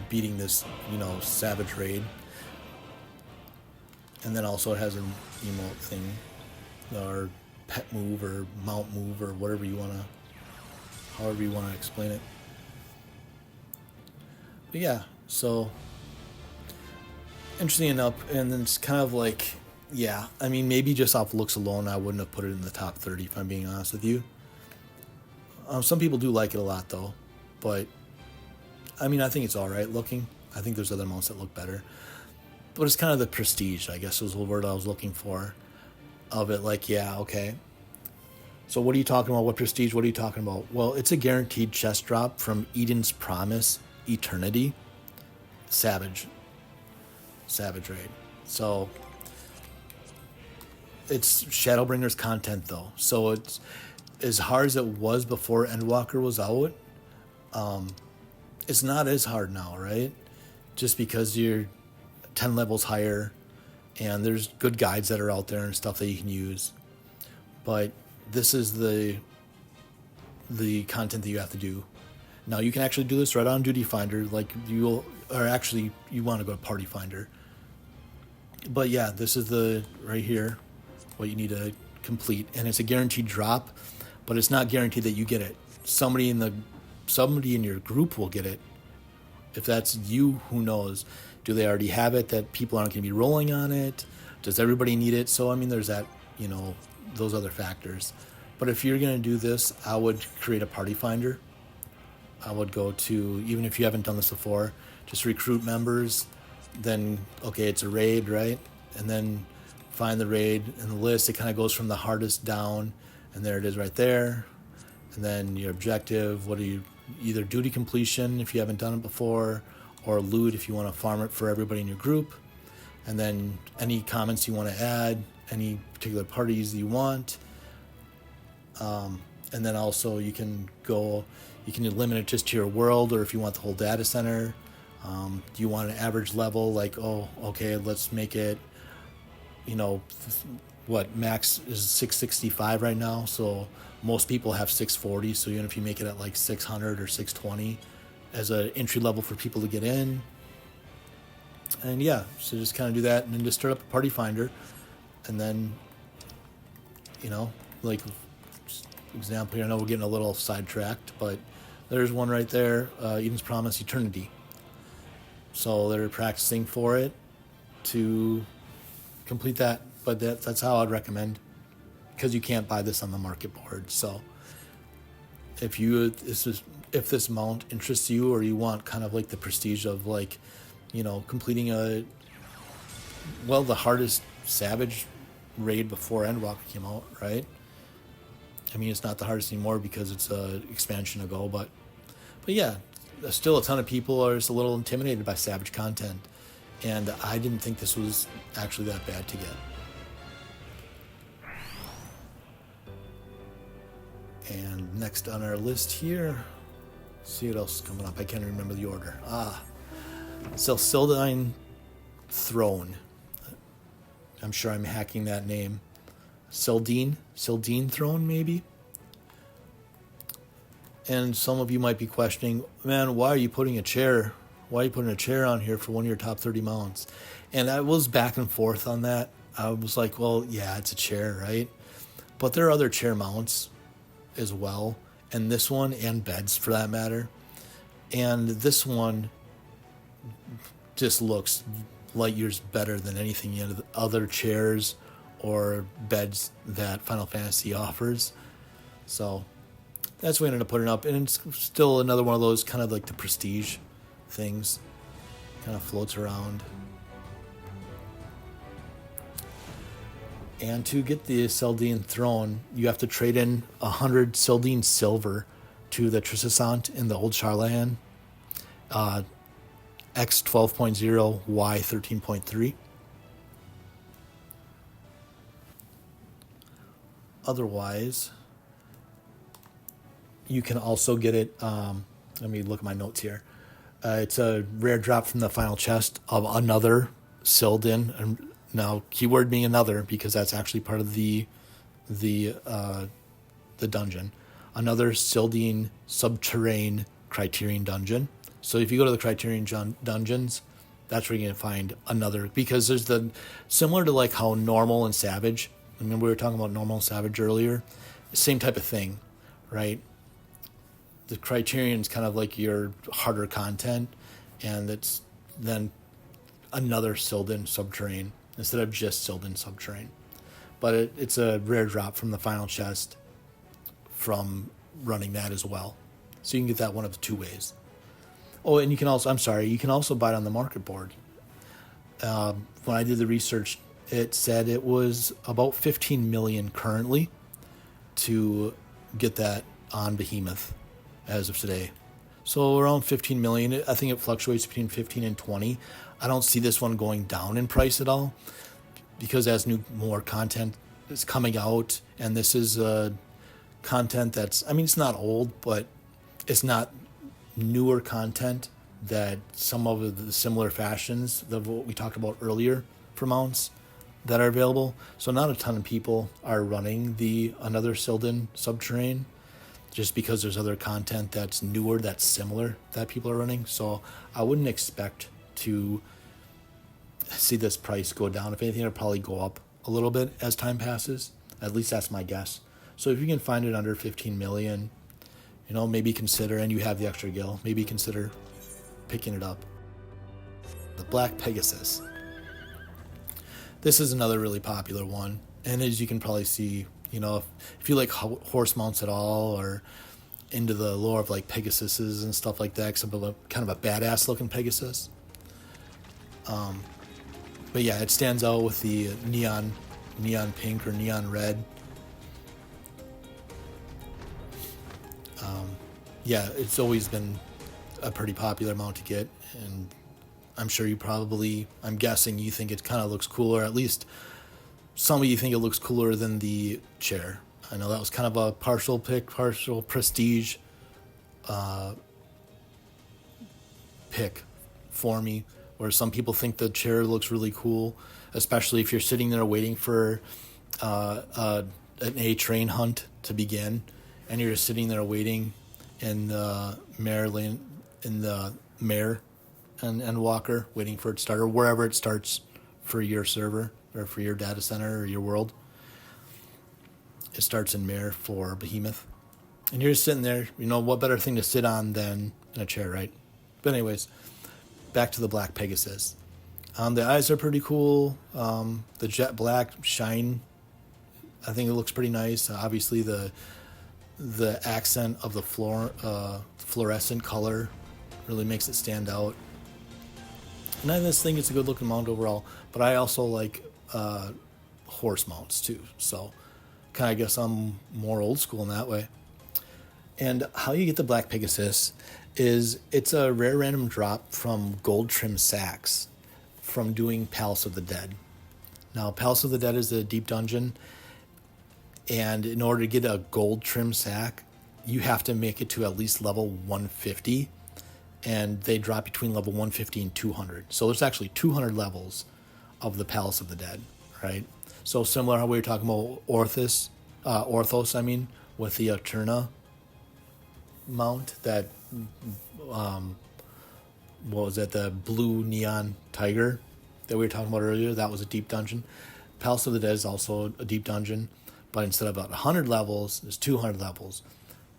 S1: beating this, Savage Raid. And then also it has an emote thing, or pet move, or mount move, or whatever you want to, however you want to explain it. But yeah, so interesting enough, and then it's kind of like, yeah, I mean, maybe just off looks alone, I wouldn't have put it in the top 30, if I'm being honest with you. Some people do like it a lot, though, but I mean, I think it's all right looking. I think there's other mounts that look better, but it's kind of the prestige, I guess, was the word I was looking for of it. Like, yeah, okay. So what are you talking about? What prestige? What are you talking about? Well, it's a guaranteed chest drop from Eden's Promise, Eternity, Savage Raid. So it's Shadowbringer's content, though. So it's as hard as it was before Endwalker was out. It's not as hard now, right? Just because you're 10 levels higher, and there's good guides that are out there and stuff that you can use. But this is the content that you have to do. Now, you can actually do this right on Duty Finder, like you want to go to Party Finder. But yeah, this is the right here, what you need to complete, and it's a guaranteed drop, but it's not guaranteed that you get it. Somebody in your group will get it. If that's you, who knows? Do they already have it that people aren't going to be rolling on it? Does everybody need it? So I mean, there's that, those other factors. But if you're going to do this, I would create a Party Finder. I would go to, even if you haven't done this before, just recruit members. Then, okay, it's a raid, right? And then find the raid in the list. It kind of goes from the hardest down, and there it is right there. And then your objective, either duty completion if you haven't done it before, or loot if you want to farm it for everybody in your group. And then any comments you want to add, any particular parties you want. And then also you can limit it just to your world, or if you want the whole data center. Do you want an average level? Like, oh, okay, let's make it, what max is 665 right now. So most people have 640. So even if you make it at like 600 or 620 as an entry level for people to get in. And yeah, so just kind of do that, and then just start up a Party Finder. And then, like example here, I know we're getting a little sidetracked, but there's one right there, Eden's Promise, Eternity. So they're practicing for it to complete that, but that's how I'd recommend, because you can't buy this on the market board. So if this mount interests you, or you want kind of like the prestige of like, completing the hardest Savage Raid before Endwalker came out, right? I mean, it's not the hardest anymore because it's an expansion ago, but yeah, still a ton of people are just a little intimidated by Savage content, and I didn't think this was actually that bad to get. And next on our list here, see what else is coming up. I can't remember the order. So Sil'dihn Throne. I'm sure I'm hacking that name. Sil'dihn Throne, maybe? And some of you might be questioning, man, why are you putting a chair? Why are you putting a chair on here for one of your top 30 mounts? And I was back and forth on that. I was like, well, yeah, it's a chair, right? But there are other chair mounts as well, and this one, and beds for that matter. And this one just looks light years better than anything other chairs or beds that Final Fantasy offers. So that's what I ended up putting up, and it's still another one of those kind of like the prestige things, kind of floats around. And to get the Sil'dihn Throne, you have to trade in 100 Sil'dihn silver to the Trisasant in the old Charlahan. X 12.0, Y 13.3. Otherwise, you can also get it. Let me look at my notes here. It's a rare drop from the final chest of another Sil'dihn. And now, keyword being another, because that's actually part of the dungeon. Another Sil'dihn subterranean Criterion dungeon. So if you go to the Criterion dungeons, that's where you're going to find another, because there's similar to like how normal and savage. Remember we were talking about normal and savage earlier? Same type of thing, right? The Criterion's kind of like your harder content, and it's then another Sil'dihn subterranean instead of just Sil'dihn subterranean. But it's a rare drop from the final chest from running that as well. So you can get that one of the two ways. Oh, and you can also, you can also buy it on the market board. When I did the research, it said it was about 15 million currently to get that on Behemoth as of today. So around 15 million. I think it fluctuates between 15 and 20. I don't see this one going down in price at all, because as more content is coming out, and this is content that's, it's not old, but it's not newer content that some of the similar fashions of what we talked about earlier for mounts that are available. So not a ton of people are running another Sil'dihn subterranean, just because there's other content that's newer, that's similar, that people are running. So I wouldn't expect to see this price go down. If anything, it'll probably go up a little bit as time passes. At least that's my guess. So if you can find it under 15 million, maybe consider, and you have the extra gil, maybe consider picking it up. The Black Pegasus. This is another really popular one. And as you can probably see, if you like horse mounts at all, or into the lore of like Pegasuses and stuff like that, except of kind of a badass looking Pegasus. But yeah, it stands out with the neon pink or neon red. Yeah, it's always been a pretty popular mount to get, and I'm sure I'm guessing you think it kind of looks cooler, at least some of you think it looks cooler than the chair. I know that was kind of a partial prestige pick for me, where some people think the chair looks really cool, especially if you're sitting there waiting for an A train hunt to begin, and you're just sitting there waiting in the mare lane, in the mare and walker, waiting for it to start, or wherever it starts for your server or for your data center or your world. It starts in mare for Behemoth, and you're just sitting there. What better thing to sit on than in a chair, right? But anyways, back to the Black Pegasus. The eyes are pretty cool. The jet black shine, I think it looks pretty nice. Obviously, the accent of the fluorescent color really makes it stand out. And I just think it's a good looking mount overall. But I also like horse mounts too. So kind of guess I'm more old school in that way. And how you get the Black Pegasus is it's a rare random drop from gold trim sacks from doing Palace of the Dead. Now, Palace of the Dead is a deep dungeon, and in order to get a gold trim sack, you have to make it to at least level 150, and they drop between level 150 and 200. So there's actually 200 levels of the Palace of the Dead, right? So similar how we were talking about Orthos, with the Aeturna mount, that the blue neon tiger that we were talking about earlier. That was a deep dungeon. Palace of the Dead is also a deep dungeon, but instead of about 100 levels, there's 200 levels.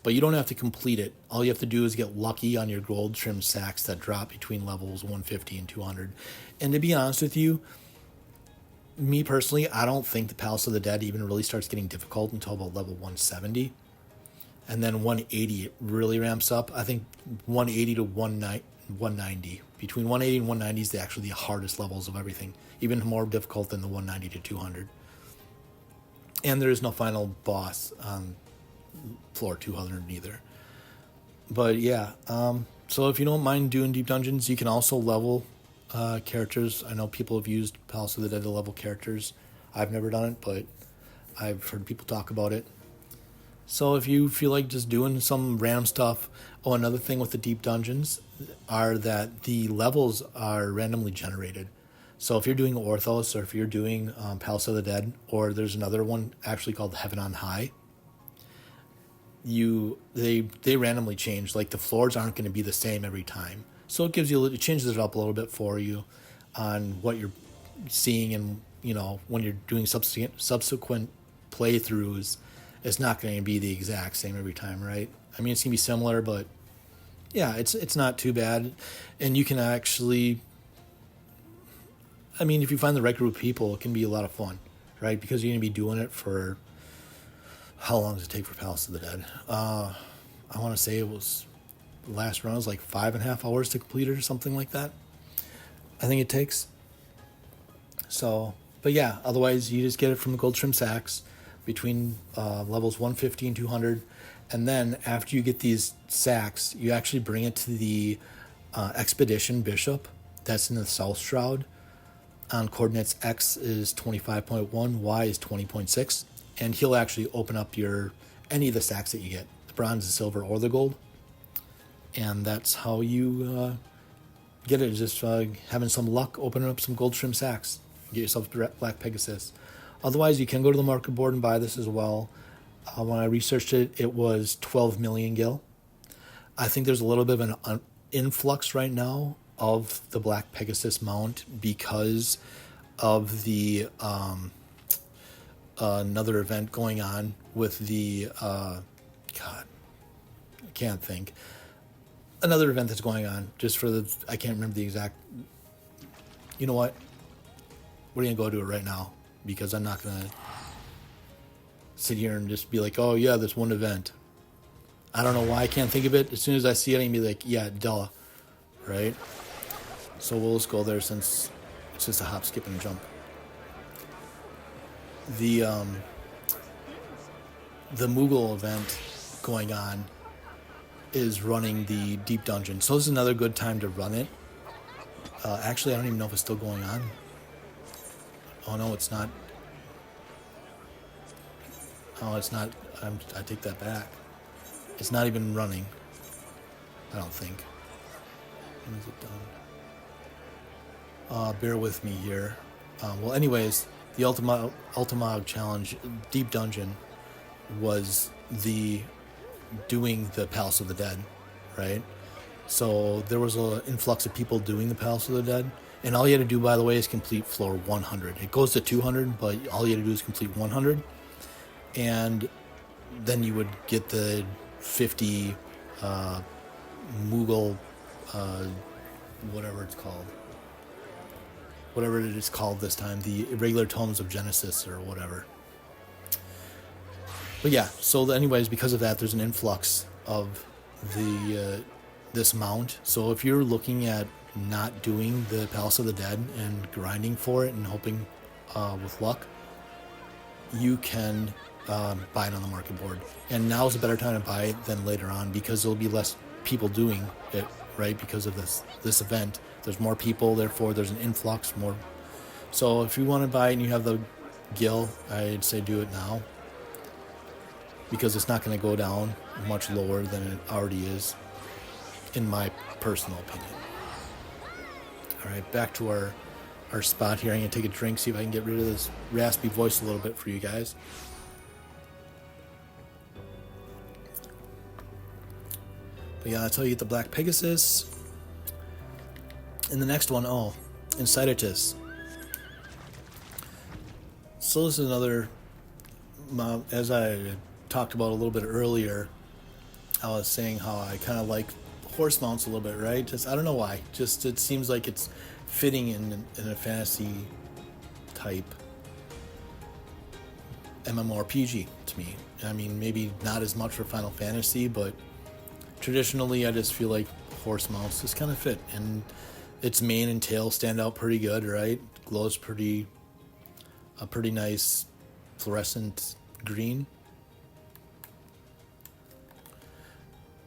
S1: But you don't have to complete it. All you have to do is get lucky on your gold trim sacks that drop between levels 150 and 200. And to be honest with you, me personally, I don't think the Palace of the Dead even really starts getting difficult until about level 170. And then 180, it really ramps up. I think 180 to 190. Between 180 and 190 is actually the hardest levels of everything. Even more difficult than the 190 to 200. And there is no final boss on floor 200 either. But yeah, so if you don't mind doing deep dungeons, you can also level characters. I know people have used Palace of the Dead to level characters. I've never done it, but I've heard people talk about it. So if you feel like just doing some random stuff. Oh, another thing with the deep dungeons are that the levels are randomly generated. So if you're doing Orthos, or if you're doing Palace of the Dead, or there's another one actually called Heaven on High, they randomly change. Like the floors aren't going to be the same every time. So it changes it up a little bit for you on what you're seeing, and when you're doing subsequent playthroughs, it's not going to be the exact same every time, right? I mean, it's going to be similar, but yeah, it's not too bad. And you can actually, I mean, if you find the right group of people, it can be a lot of fun, right? Because you're going to be doing it for, how long does it take for Palace of the Dead? I want to say it was, the last run was like 5.5 hours to complete it or something like that. I think it takes. So, but yeah, otherwise you just get it from the gold trim sacks between levels 150 and 200. And then after you get these sacks, you actually bring it to the Expedition Bishop that's in the South Shroud. On coordinates X is 25.1, Y is 20.6. And he'll actually open up any of the sacks that you get, the bronze, the silver, or the gold. And that's how you get it, just having some luck, opening up some gold trim sacks. Get yourself a Black Pegasus. Otherwise, you can go to the market board and buy this as well. When I researched it, it was 12 million gil. I think there's a little bit of an influx right now of the Black Pegasus mount because of the another event going on with the God, I can't think. Another event that's going on just for I can't remember the exact. You know what? We're gonna go do it right now because I'm not gonna sit here and just be like, oh yeah, this one event. I don't know why I can't think of it. As soon as I see it, I can be like, yeah, duh, right? So we'll just go there since it's just a hop, skip, and a jump. The Moogle event going on is running the deep dungeon, so this is another good time to run it. Actually, I don't even know if it's still going on. Oh no, it's not. Oh, it's not. I take that back. It's not even running. I don't think. When is it done? Bear with me here. Well, anyways, the Ultima Challenge Deep Dungeon was doing the Palace of the Dead, right? So there was an influx of people doing the Palace of the Dead, and all you had to do, by the way, is complete floor 100. It goes to 200, but all you had to do is complete 100, and then you would get the 50 Moogle, whatever it's called. Whatever it is called this time, the Irregular Tomes of Genesis or whatever. But yeah, so anyways, because of that, there's an influx of this mount. So if you're looking at not doing the Palace of the Dead and grinding for it and hoping with luck, you can buy it on the market board. And now is a better time to buy it than later on because there'll be less people doing it, right? Because of this event. There's more people, therefore there's an influx more. So if you want to buy it and you have the gil, I'd say do it now because it's not going to go down much lower than it already is, in my personal opinion. All right, back to our spot here. I'm going to take a drink, see if I can get rid of this raspy voice a little bit for you guys. But yeah, that's how you get the Black Pegasus. And the next one, Incitatus. So this is another, as I talked about a little bit earlier, I was saying how I kind of like horse mounts a little bit, right? Just I don't know why. Just it seems like it's fitting in a fantasy type MMORPG to me. I mean, maybe not as much for Final Fantasy, but traditionally I just feel like horse mounts just kind of fit, and its mane and tail stand out pretty good, right? Glows a pretty nice fluorescent green.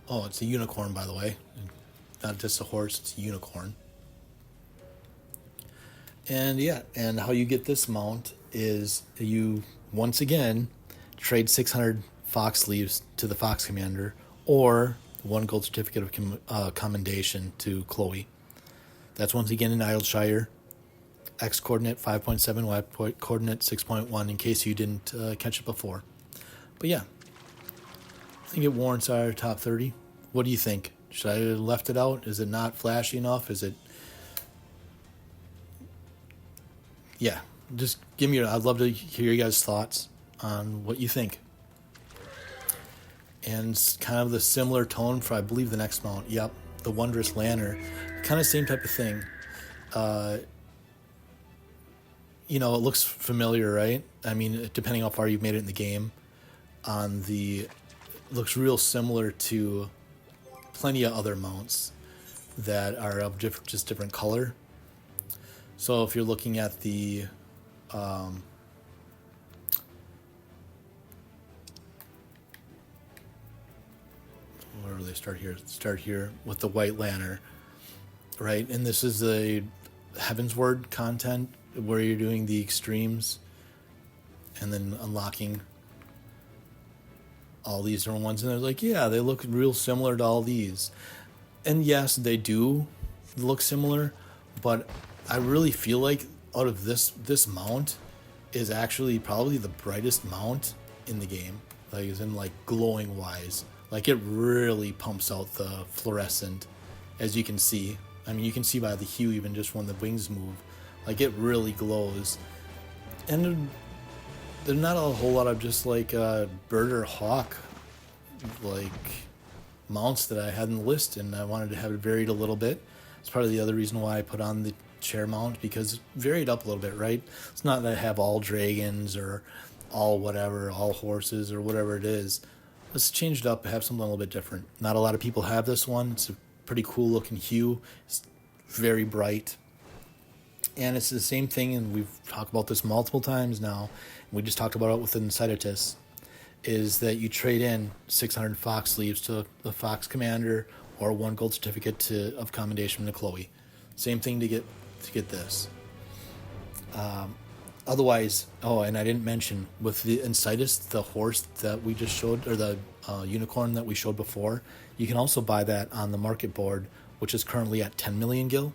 S1: Oh, it's a unicorn, by the way. Not just a horse, it's a unicorn. And yeah, and how you get this mount is you, once again, trade 600 fox leaves to the fox commander, or 1 gold certificate of commendation to Chloe. That's once again in Idleshire. X coordinate 5.7, Y coordinate 6.1, in case you didn't catch it before. But yeah, I think it warrants our top 30. What do you think? Should I have left it out? Is it not flashy enough? Is it... Yeah, just give me I'd love to hear your guys' thoughts on what you think. And it's kind of the similar tone for, I believe, the next mount. Yep, the Wondrous Lanner. Kind of same type of thing. It looks familiar, right? I mean, depending how far you've made it in the game. It looks real similar to plenty of other mounts that are of just different color. So if you're looking at the where do they start here? Start here with the White Lanner, right? And this is the Heaven's Word content where you're doing the extremes and then unlocking all these different ones. And they're like, yeah, they look real similar to all these. And yes, they do look similar, but I really feel like out of this mount is actually probably the brightest mount in the game. Like, as in, like, glowing wise. Like, it really pumps out the fluorescent, as you can see. I mean, you can see by the hue even just when the wings move. Like, it really glows. And there's not a whole lot of just, like, bird or hawk, like, mounts that I had in the list, and I wanted to have it varied a little bit. It's part of the other reason why I put on the chair mount, because it's varied up a little bit, right? It's not that I have all dragons or all whatever, all horses or whatever it is. Let's change it up, have something a little bit different. Not a lot of people have this one. It's a pretty cool looking hue. It's very bright. And it's the same thing, and we've talked about this multiple times now. We just talked about it with Incitatus, is that you trade in 600 fox leaves to the fox commander or 1 gold certificate of commendation to Chloe. Same thing to get this. Otherwise, and I didn't mention, with the Incitatus, the horse that we just showed, or the unicorn that we showed before, you can also buy that on the market board, which is currently at 10 million gil.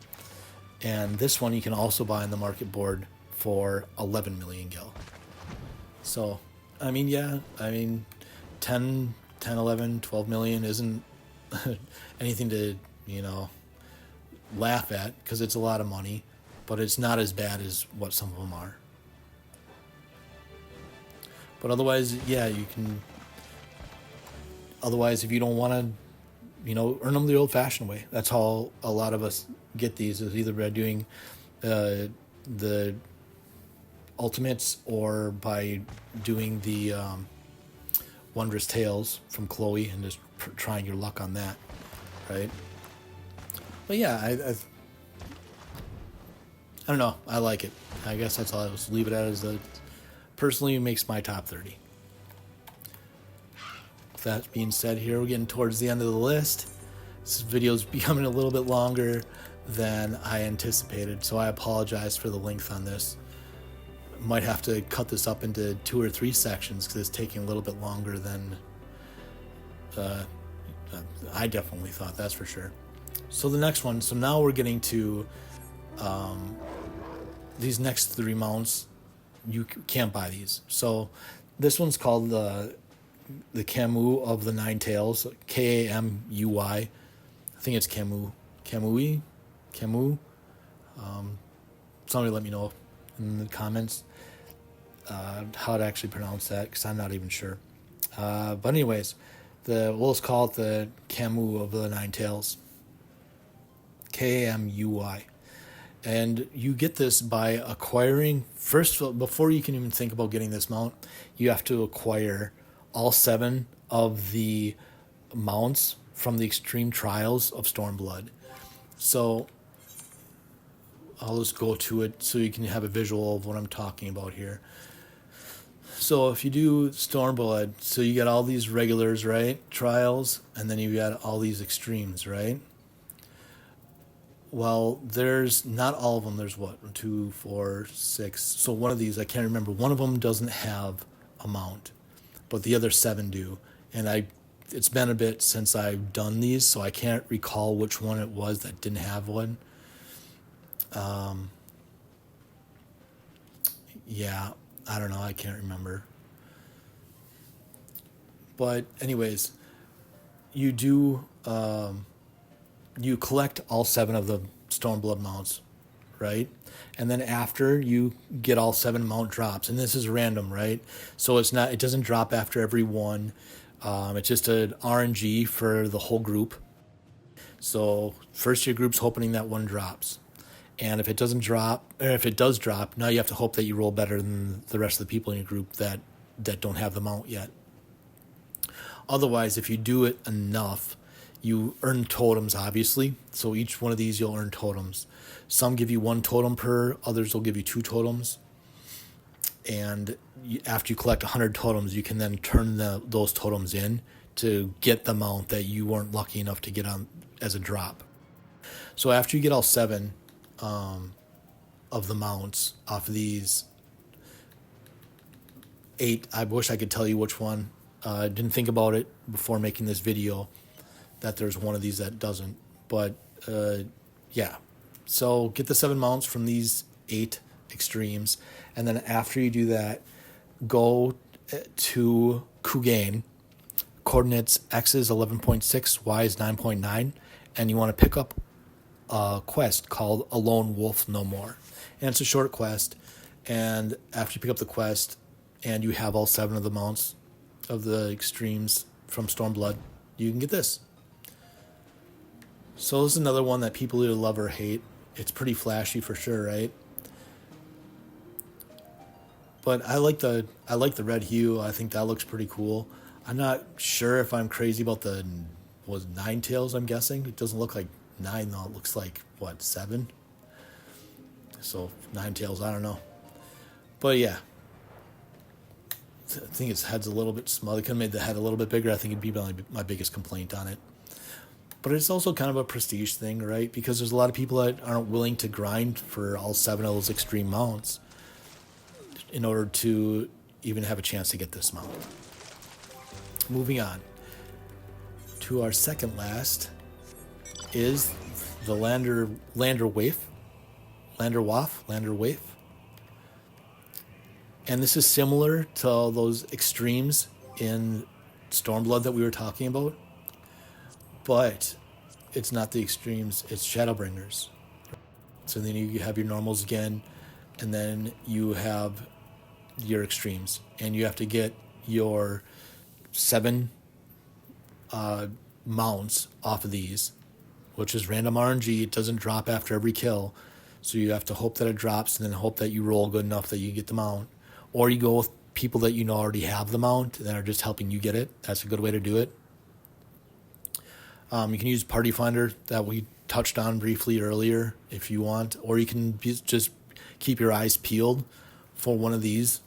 S1: And this one you can also buy on the market board for 11 million gil. So, I mean, 10, 11, 12 million isn't anything to, laugh at, because it's a lot of money, but it's not as bad as what some of them are. But otherwise, yeah, you can... Otherwise, if you don't want to, earn them the old-fashioned way. That's how a lot of us get these, is either by doing the ultimates or by doing the Wondrous Tales from Chloe and just trying your luck on that, right? But yeah, I don't know. I like it. I guess that's all I was leave it at, is personally makes my top 30. With that being said, here we're getting towards the end of the list. This video's becoming a little bit longer than I anticipated, so I apologize for the length on this. Might have to cut this up into 2 or 3 sections, because it's taking a little bit longer than I definitely thought, that's for sure. So the next one, so now we're getting to these next 3 mounts. You can't buy these. So this one's called the Kamuy of the Nine Tails, Kamuy. I think it's Kamuy. Somebody let me know in the comments how to actually pronounce that, because I'm not even sure. But anyways, let's call it the Kamuy of the Nine Tails. Kamuy. And you get this by acquiring, first, before you can even think about getting this mount, you have to acquire all 7 of the mounts from the Extreme Trials of Stormblood. So I'll just go to it so you can have a visual of what I'm talking about here. So if you do Stormblood, so you got all these regulars, right? Trials, and then you got all these extremes, right? Well, there's not all of them. There's what? 1, 2, 4, 6. So one of these, I can't remember. One of them doesn't have a mount, but the other 7 do. And it's been a bit since I've done these, so I can't recall which one it was that didn't have one. Yeah, I don't know. I can't remember. But anyways, you do you collect all 7 of the Stormblood mounts, right? And then after you get all 7 mount drops, and this is random, right? So it doesn't drop after every one. It's just an RNG for the whole group. So first your group's hoping that one drops. And if it doesn't drop, or if it does drop, now you have to hope that you roll better than the rest of the people in your group that don't have the mount yet. Otherwise, if you do it enough, you earn totems, obviously. So each one of these, you'll earn totems. Some give you 1 totem per, others will give you 2 totems. And after you collect 100 totems, you can then turn those totems in to get the mount that you weren't lucky enough to get on as a drop. So after you get all 7 of the mounts off of these 8, I wish I could tell you which one. I didn't think about it before making this video that there's one of these that doesn't. But yeah, so get the 7 mounts from these 8 extremes, and then after you do that, go to Kugain. Coordinates X is 11.6, Y is 9.9, and you want to pick up a quest called A Lone Wolf No More. And it's a short quest, and after you pick up the quest and you have all 7 of the mounts of the extremes from Stormblood, you can get this. So this is another one that people either love or hate. It's pretty flashy for sure, right? But I like the red hue. I think that looks pretty cool. I'm not sure if I'm crazy about the 9 tails, I'm guessing. It doesn't look like 9 though. It looks like, what, 7? So 9 tails, I don't know. But yeah. I think its head's a little bit small. They could have made the head a little bit bigger. I think it'd be my biggest complaint on it. But it's also kind of a prestige thing, right? Because there's a lot of people that aren't willing to grind for all 7 of those extreme mounts in order to even have a chance to get this mount. Moving on to our second last is the Landerwaffe. And this is similar to all those extremes in Stormblood that we were talking about. But it's not the extremes, it's Shadowbringers. So then you have your normals again, and then you have your extremes. And you have to get your 7 mounts off of these, which is random RNG. It doesn't drop after every kill. So you have to hope that it drops and then hope that you roll good enough that you get the mount. Or you go with people that you know already have the mount and are just helping you get it. That's a good way to do it. You can use Party Finder that we touched on briefly earlier if you want. Or you can just keep your eyes peeled for one of these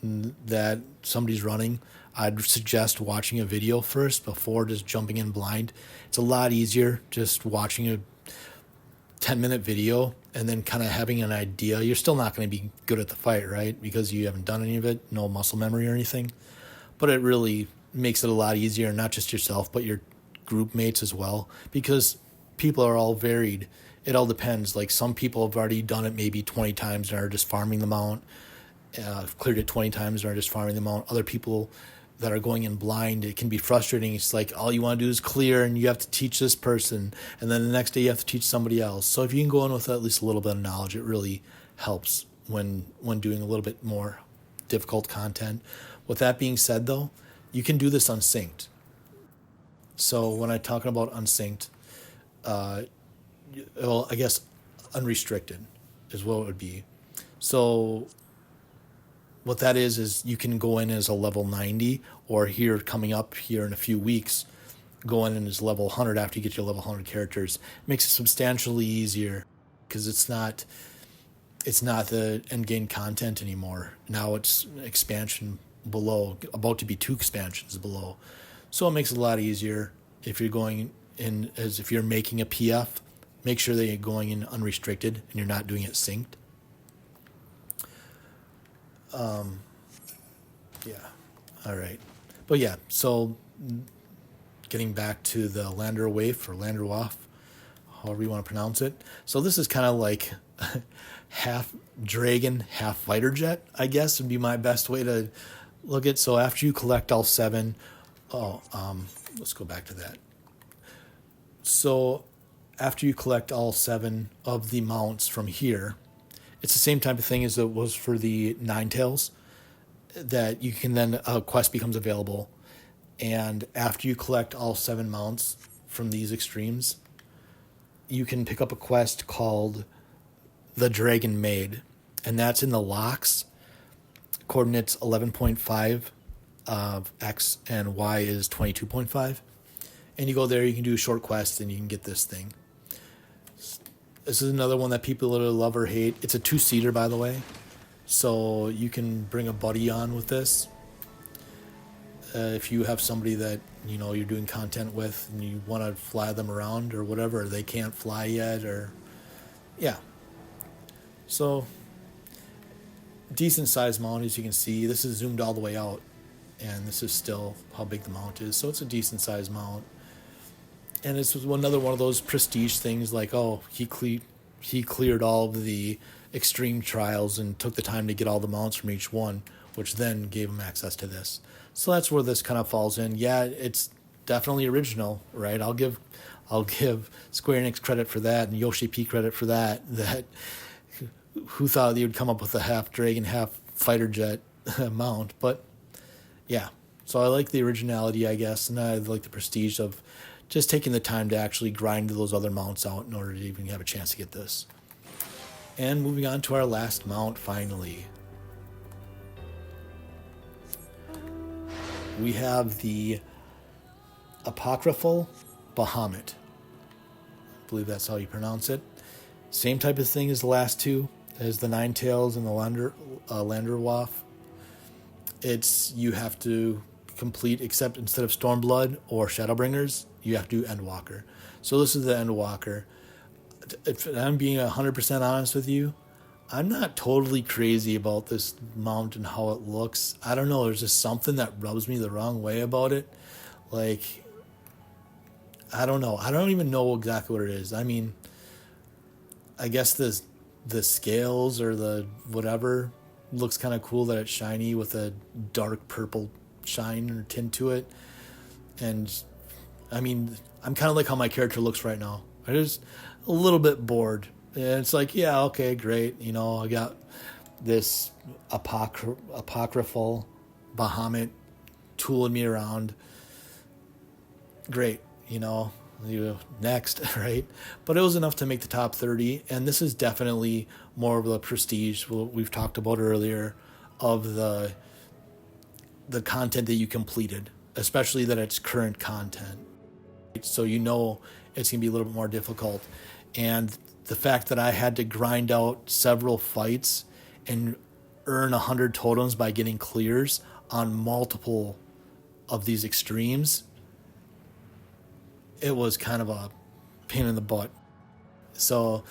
S1: that somebody's running. I'd suggest watching a video first before just jumping in blind. It's a lot easier just watching a 10-minute video and then kind of having an idea. You're still not going to be good at the fight, right? Because you haven't done any of it, no muscle memory or anything. But it really makes it a lot easier, not just yourself, but your group mates as well. Because people are all varied. It all depends. Like some people have already done it maybe 20 times and are just farming the mount. Cleared it 20 times and are just farming the mount. Other people that are going in blind, it can be frustrating. It's like all you want to do is clear and you have to teach this person, and then the next day you have to teach somebody else. So if you can go in with at least a little bit of knowledge, it really helps when doing a little bit more difficult content. With that being said though, you can do this unsynced. So when I'm talking about unsynced, well, I guess unrestricted is what it would be. So what that is you can go in as a level 90, or here coming up here in a few weeks, go in as level 100 after you get your level 100 characters. It makes it substantially easier because it's not the end game content anymore. Now it's expansion below, about to be 2 expansions below. So it makes it a lot easier if you're going in, as if you're making a PF, make sure that you're going in unrestricted and you're not doing it synced. Yeah, all right. But yeah, so getting back to the Landerwaffe or Landerwaffe, however you want to pronounce it. So this is kind of like half dragon, half fighter jet, I guess would be my best way to look at. So after you collect all 7, let's go back to that. So after you collect all 7 of the mounts from here, it's the same type of thing as it was for the Ninetales, that you can then, a quest becomes available. And after you collect all 7 mounts from these extremes, you can pick up a quest called the Dragon Maid. And that's in the locks. Coordinates 11.5, X and Y is 22.5. And you go there, you can do a short quest, and you can get this thing. This is another one that people either love or hate. It's a 2-seater, by the way. So you can bring a buddy on with this. If you have somebody that, you know, you're doing content with and you want to fly them around or whatever, they can't fly yet, or yeah. So decent sized mount, as you can see. This is zoomed all the way out, and this is still how big the mount is. So it's a decent sized mount. And it's another one of those prestige things, like, oh, he cleared all of the extreme trials and took the time to get all the mounts from each one, which then gave him access to this. So that's where this kind of falls in. Yeah, it's definitely original, right? I'll give Square Enix credit for that, and Yoshi P credit for that. That who thought they would come up with a half dragon, half fighter jet mount? But yeah, so I like the originality, I guess, and I like the prestige of just taking the time to actually grind those other mounts out in order to even have a chance to get this. And moving on to our last mount, finally. We have the Apocryphal Bahamut. I believe that's how you pronounce it. Same type of thing as the last two, as the Ninetales and the Landerwaffe. It's, you have to complete, except instead of Stormblood or Shadowbringers, you have to do Endwalker. So this is the Endwalker. If I'm being 100% honest with you, I'm not totally crazy about this mount and how it looks. I don't know, there's just something that rubs me the wrong way about it. Like, I don't know. I don't even know exactly what it is. I mean, I guess the scales or the whatever looks kind of cool that it's shiny with a dark purple shine or tint to it. And, I mean, I'm kind of like how my character looks right now. I'm just a little bit bored. And it's like, yeah, okay, great. You know, I got this apocryphal Bahamut tooling me around. Great, you know, next, right? But it was enough to make the top 30. And this is definitely more of the prestige we've talked about earlier of the content that you completed, especially that it's current content. So you know it's going to be a little bit more difficult. And the fact that I had to grind out several fights and earn 100 totems by getting clears on multiple of these extremes, it was kind of a pain in the butt. So,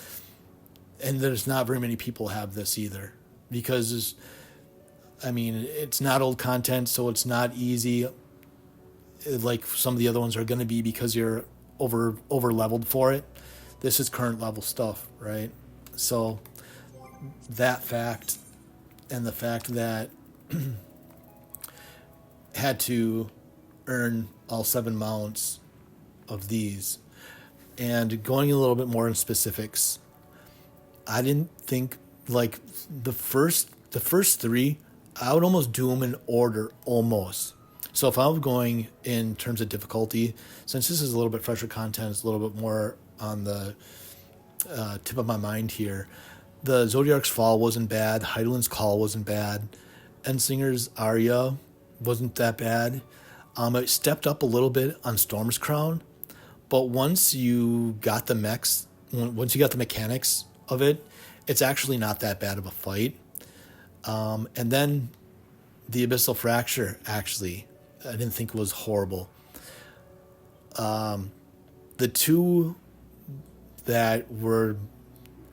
S1: and there's not very many people have this either, because, I mean, it's not old content, so it's not easy like some of the other ones are going to be because you're over leveled for it. This is current level stuff, right? So that fact, and the fact that had to earn all 7 mounts of these, and going a little bit more in specifics, I didn't think, like, the first 3, I would almost do them in order, almost. So if I was going in terms of difficulty, since this is a little bit fresher content, it's a little bit more on the tip of my mind here. The Zodiark's Fall wasn't bad. Heidelin's Call wasn't bad. Endsinger's Aria wasn't that bad. It stepped up a little bit on Storm's Crown, but once you got the mechanics of it, it's actually not that bad of a fight. And then The Abyssal Fracture, actually, I didn't think was horrible. The two that were,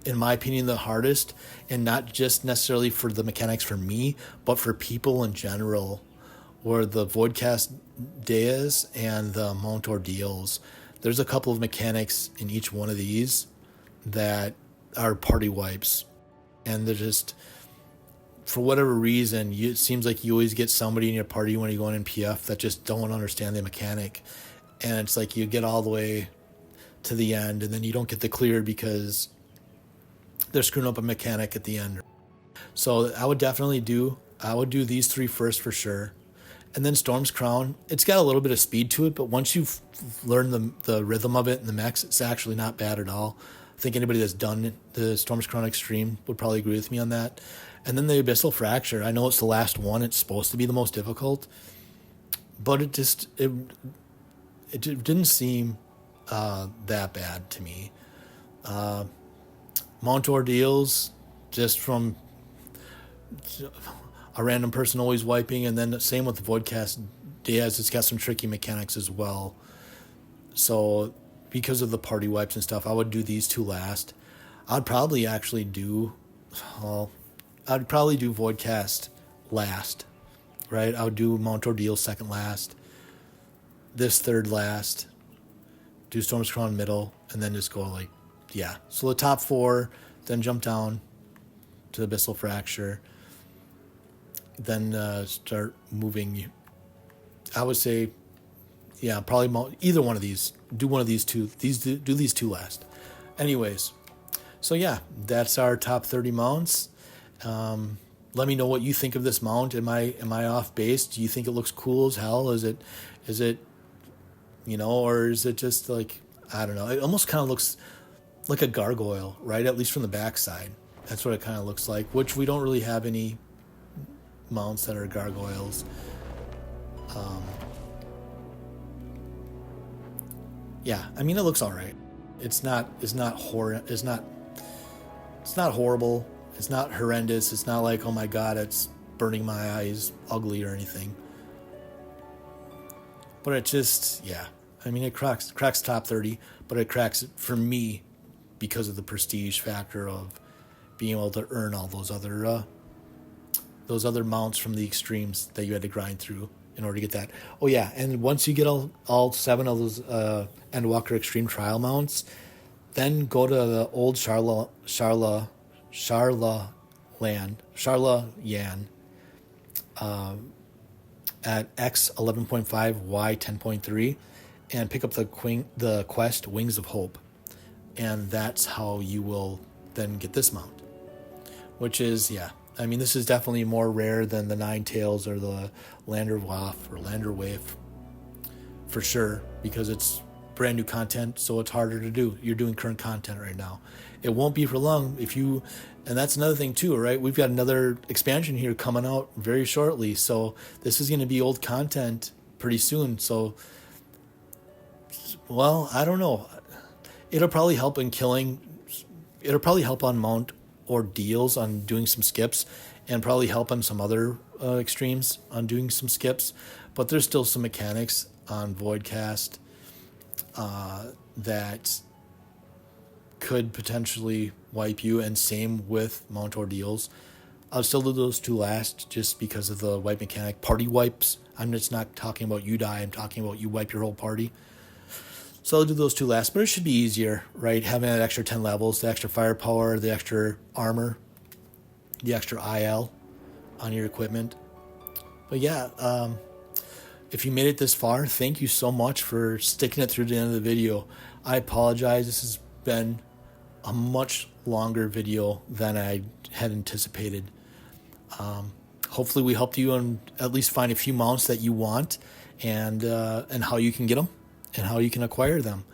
S1: in my opinion, the hardest, and not just necessarily for the mechanics for me, but for people in general, were the Voidcast Deas and the Mount Ordeals. There's a couple of mechanics in each one of these that are party wipes, and they're just, for whatever reason, it seems like you always get somebody in your party when you go in PF that just don't understand the mechanic, and it's like you get all the way to the end, and then you don't get the clear because they're screwing up a mechanic at the end. So I would do these three first for sure. And then Storm's Crown, it's got a little bit of speed to it, but once you've learned the rhythm of it and the mechs, it's actually not bad at all. I think anybody that's done the Storm's Crown Extreme would probably agree with me on that. And then the Abyssal Fracture, I know it's the last one, it's supposed to be the most difficult, but it didn't seem that bad to me. Mount Ordeals, just from a random person always wiping, and then same with the Voidcast Deas, it's got some tricky mechanics as well. So because of the party wipes and stuff, I would do these two last. I'd probably do Voidcast last, right? I would do Mount Ordeal second last, this third last, do Storm's Crown middle, and then just go so the top four, then jump down to the Abyssal Fracture, then start moving. I would say, probably either one of these. Do one of these two. Do these two last. Anyways, so that's our top 30 mounts. Let me know what you think of this mount. Am I off base? Do you think it looks cool as hell? Is it, or is it just like, I don't know. It almost kind of looks like a gargoyle, right? At least from the backside. That's what it kind of looks like, which we don't really have any mounts that are gargoyles. It looks all right. It's not horrible. It's not horrendous. It's not like, oh my god, it's burning my eyes ugly or anything. But it just, it cracks top 30, but it cracks it for me because of the prestige factor of being able to earn all those other mounts from the extremes that you had to grind through in order to get that. Oh yeah, and once you get all 7 of those Endwalker Extreme Trial mounts, then go to the old Charla Yan at X11.5 Y 10.3 and pick up the quest Wings of Hope, and that's how you will then get this mount, which is this is definitely more rare than the Nine Tails or the Landerwaffe for sure, because it's brand new content, so it's harder to do. You're doing current content right now. It won't be for long and that's another thing too, right? We've got another expansion here coming out very shortly, so this is going to be old content pretty soon. So, I don't know. It'll probably help in killing. It'll probably help on Mount Ordeals on doing some skips, and probably help on some other extremes on doing some skips. But there's still some mechanics on Voidcast that could potentially wipe you, and same with Mount Ordeals. I'll still do those two last just because of the wipe mechanic. Party wipes. I'm just not talking about you die. I'm talking about you wipe your whole party. So I'll do those two last, but it should be easier, right? Having that extra 10 levels, the extra firepower, the extra armor, the extra IL on your equipment. But if you made it this far, thank you so much for sticking it through the end of the video. I apologize. This has been a much longer video than I had anticipated. Hopefully we helped you and at least find a few mounts that you want, and how you can get them and how you can acquire them.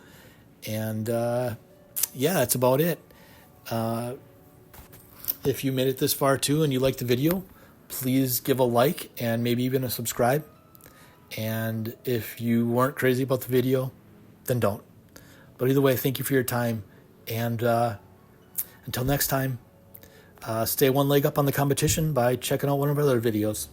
S1: And that's about it. If you made it this far too and you liked the video, please give a like and maybe even a subscribe. And if you weren't crazy about the video, then don't. But either way, thank you for your time. And until next time, stay one leg up on the competition by checking out one of our other videos.